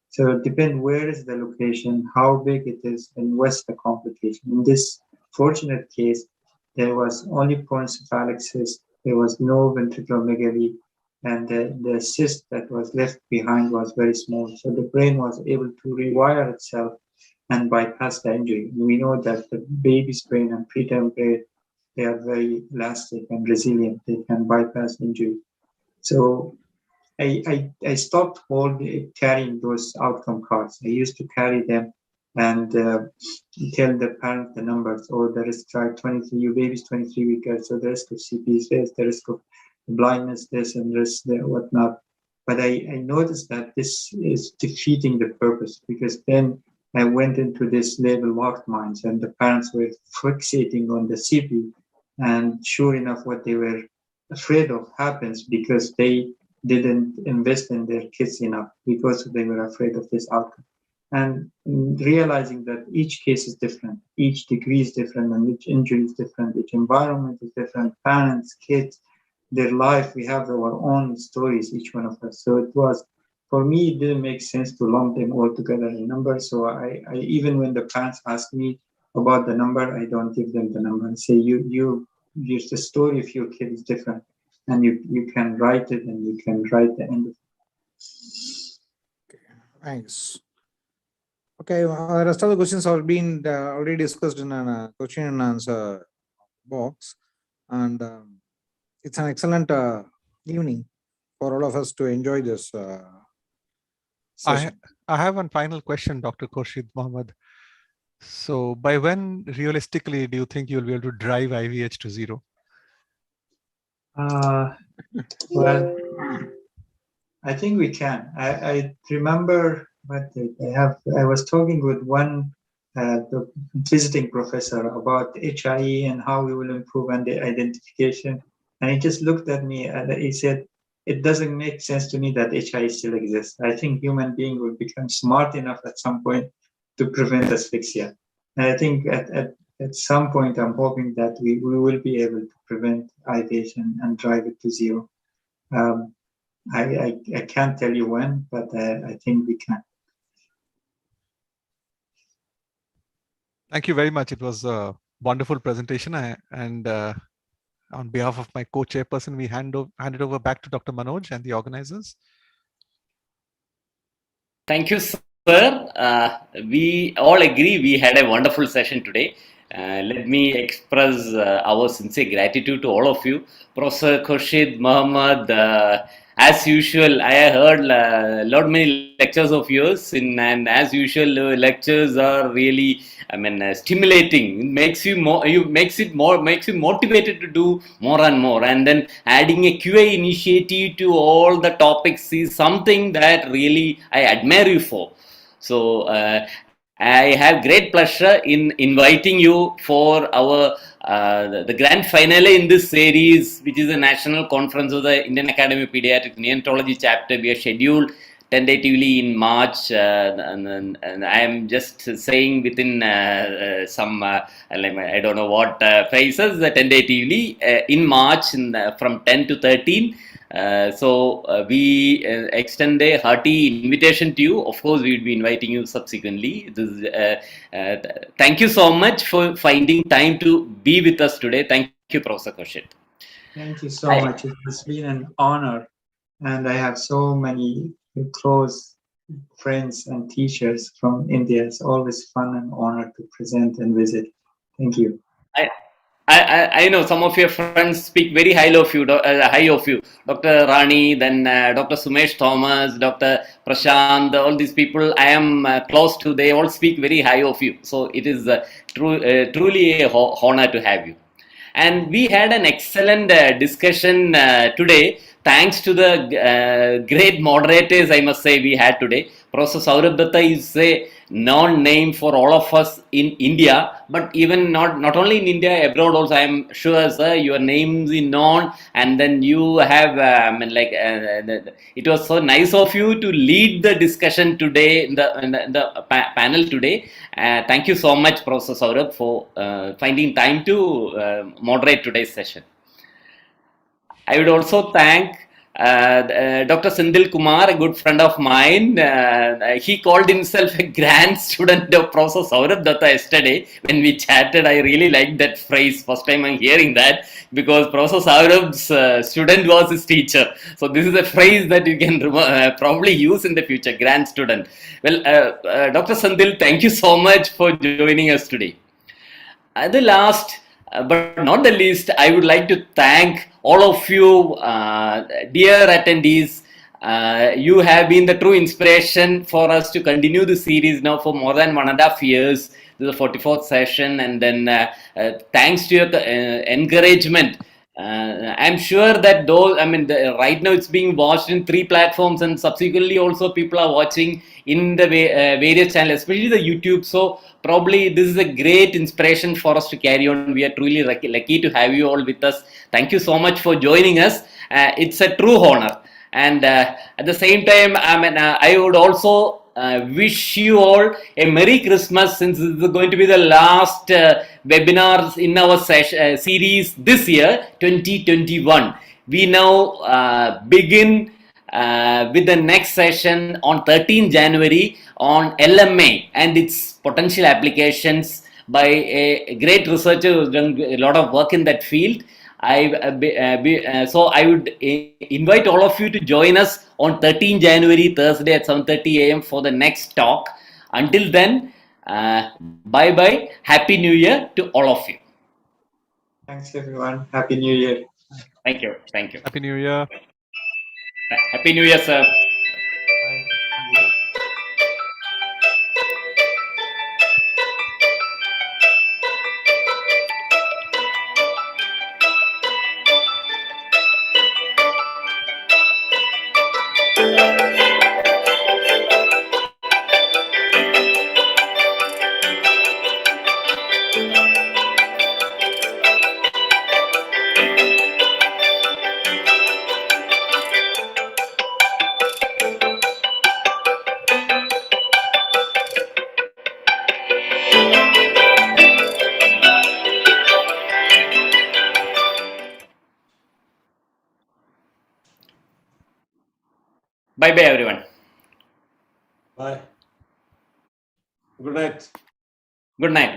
So it depends where is the location, how big it is, and what's the complication. In this fortunate case, there was only poencephalic cyst. There was no ventriculomegaly, and the cyst that was left behind was very small. So the brain was able to rewire itself and bypass the injury. We know that the baby's brain and preterm brain, they are very elastic and resilient. They can bypass injury. So I stopped carrying those outcome cards. I used to carry them and tell the parent the numbers or the risk track 23, your baby's 23 weeks, so the risk of CP is this, the risk of blindness, this, and this, whatnot. But I noticed that this is defeating the purpose, because then I went into this label locked minds, and the parents were fixating on the CP, and sure enough, what they were afraid of happens because they didn't invest in their kids enough, because they were afraid of this outcome. And realizing that each case is different, each degree is different, and each injury is different, each environment is different, parents, kids, their life, we have our own stories, each one of us. So it was, for me, it didn't make sense to lump them all together in numbers. So I even when the parents ask me about the number, I don't give them the number and say, the story of your kid is different. and you can write it and you can write the end of it. Thanks. Okay, the rest of the questions have been already discussed in a question and answer box, and it's an excellent evening for all of us to enjoy this session. I have one final question, Dr. Khorshid Mohammad. So by when realistically do you think you'll be able to drive IVH to zero? Well, I think we can. I remember what I was talking with one the visiting professor about HIE and how we will improve on the identification. And he just looked at me and he said, it doesn't make sense to me that HIE still exists. I think human being will become smart enough at some point to prevent asphyxia. And I think at some point, I'm hoping that we will be able to prevent IVH and drive it to zero. I can't tell you when, but I think we can. Thank you very much. It was a wonderful presentation. And on behalf of my co-chairperson, we hand it over back to Dr. Manoj and the organizers. Thank you, sir. We all agree we had a wonderful session today. Let me express our sincere gratitude to all of you. Professor Khorshid, Mohammad, as usual, I heard many lectures of yours, and as usual, lectures are really, stimulating. It makes you makes you motivated to do more and more. And then adding a QA initiative to all the topics is something that really I admire you for. So I have great pleasure in inviting you for our the grand finale in this series, which is the National Conference of the Indian Academy of Pediatric Neonatology chapter. We are scheduled tentatively in March, and I am just saying within some I don't know what phrases, tentatively in March from 10 to 13. So we extend a hearty invitation to you. Of course, we will be inviting you subsequently. Thank you so much for finding time to be with us today. Thank you, Professor Khorshid. Thank you so much. It has been an honor, and I have so many close friends and teachers from India. It's always fun and honor to present and visit. Thank you. I know some of your friends speak very high of you, Dr. Rani, then Dr. Sumesh Thomas, Dr. Prashant, all these people I am close to, they all speak very high of you. So it is truly a honor to have you. And we had an excellent discussion today, thanks to the great moderators, I must say, we had today. Professor Saurabh Datta is a known name for all of us in India, but even not only in India, abroad also. I am sure, sir, your name is known, and then you have it was so nice of you to lead the discussion today in the panel today. Thank you so much, Professor Saurabh, for finding time to moderate today's session. I would also thank Dr. Sindil Kumar, a good friend of mine. He called himself a grand student of Professor Saurabh Datta yesterday when we chatted. I really liked that phrase. First time I'm hearing that, because Professor Saurabh's student was his teacher. So this is a phrase that you can probably use in the future, grand student. Well, Dr. Sindil, thank you so much for joining us today. The last, but not the least, I would like to thank all of you, dear attendees. You have been the true inspiration for us to continue the series now for more than 1.5 years. This is the 44th session, and then thanks to your encouragement, I'm sure that those, right now it's being watched in 3 platforms, and subsequently also people are watching in the various channels, especially the YouTube. So probably this is a great inspiration for us to carry on. We are truly lucky to have you all with us. Thank you so much for joining us. It's a true honor. And at the same time, I would also wish you all a Merry Christmas, since this is going to be the last webinars in our series this year, 2021. We now begin with the next session on 13 January on LMA and its potential applications by a great researcher who's done a lot of work in that field. So I would invite all of you to join us on 13 January, Thursday at 7:30 a.m. for the next talk. Until then, bye bye. Happy New Year to all of you. Thanks, everyone. Happy New Year. Thank you. Thank you. Happy New Year. Happy New Year, sir. Bye bye, everyone. Bye. Good night. Good night.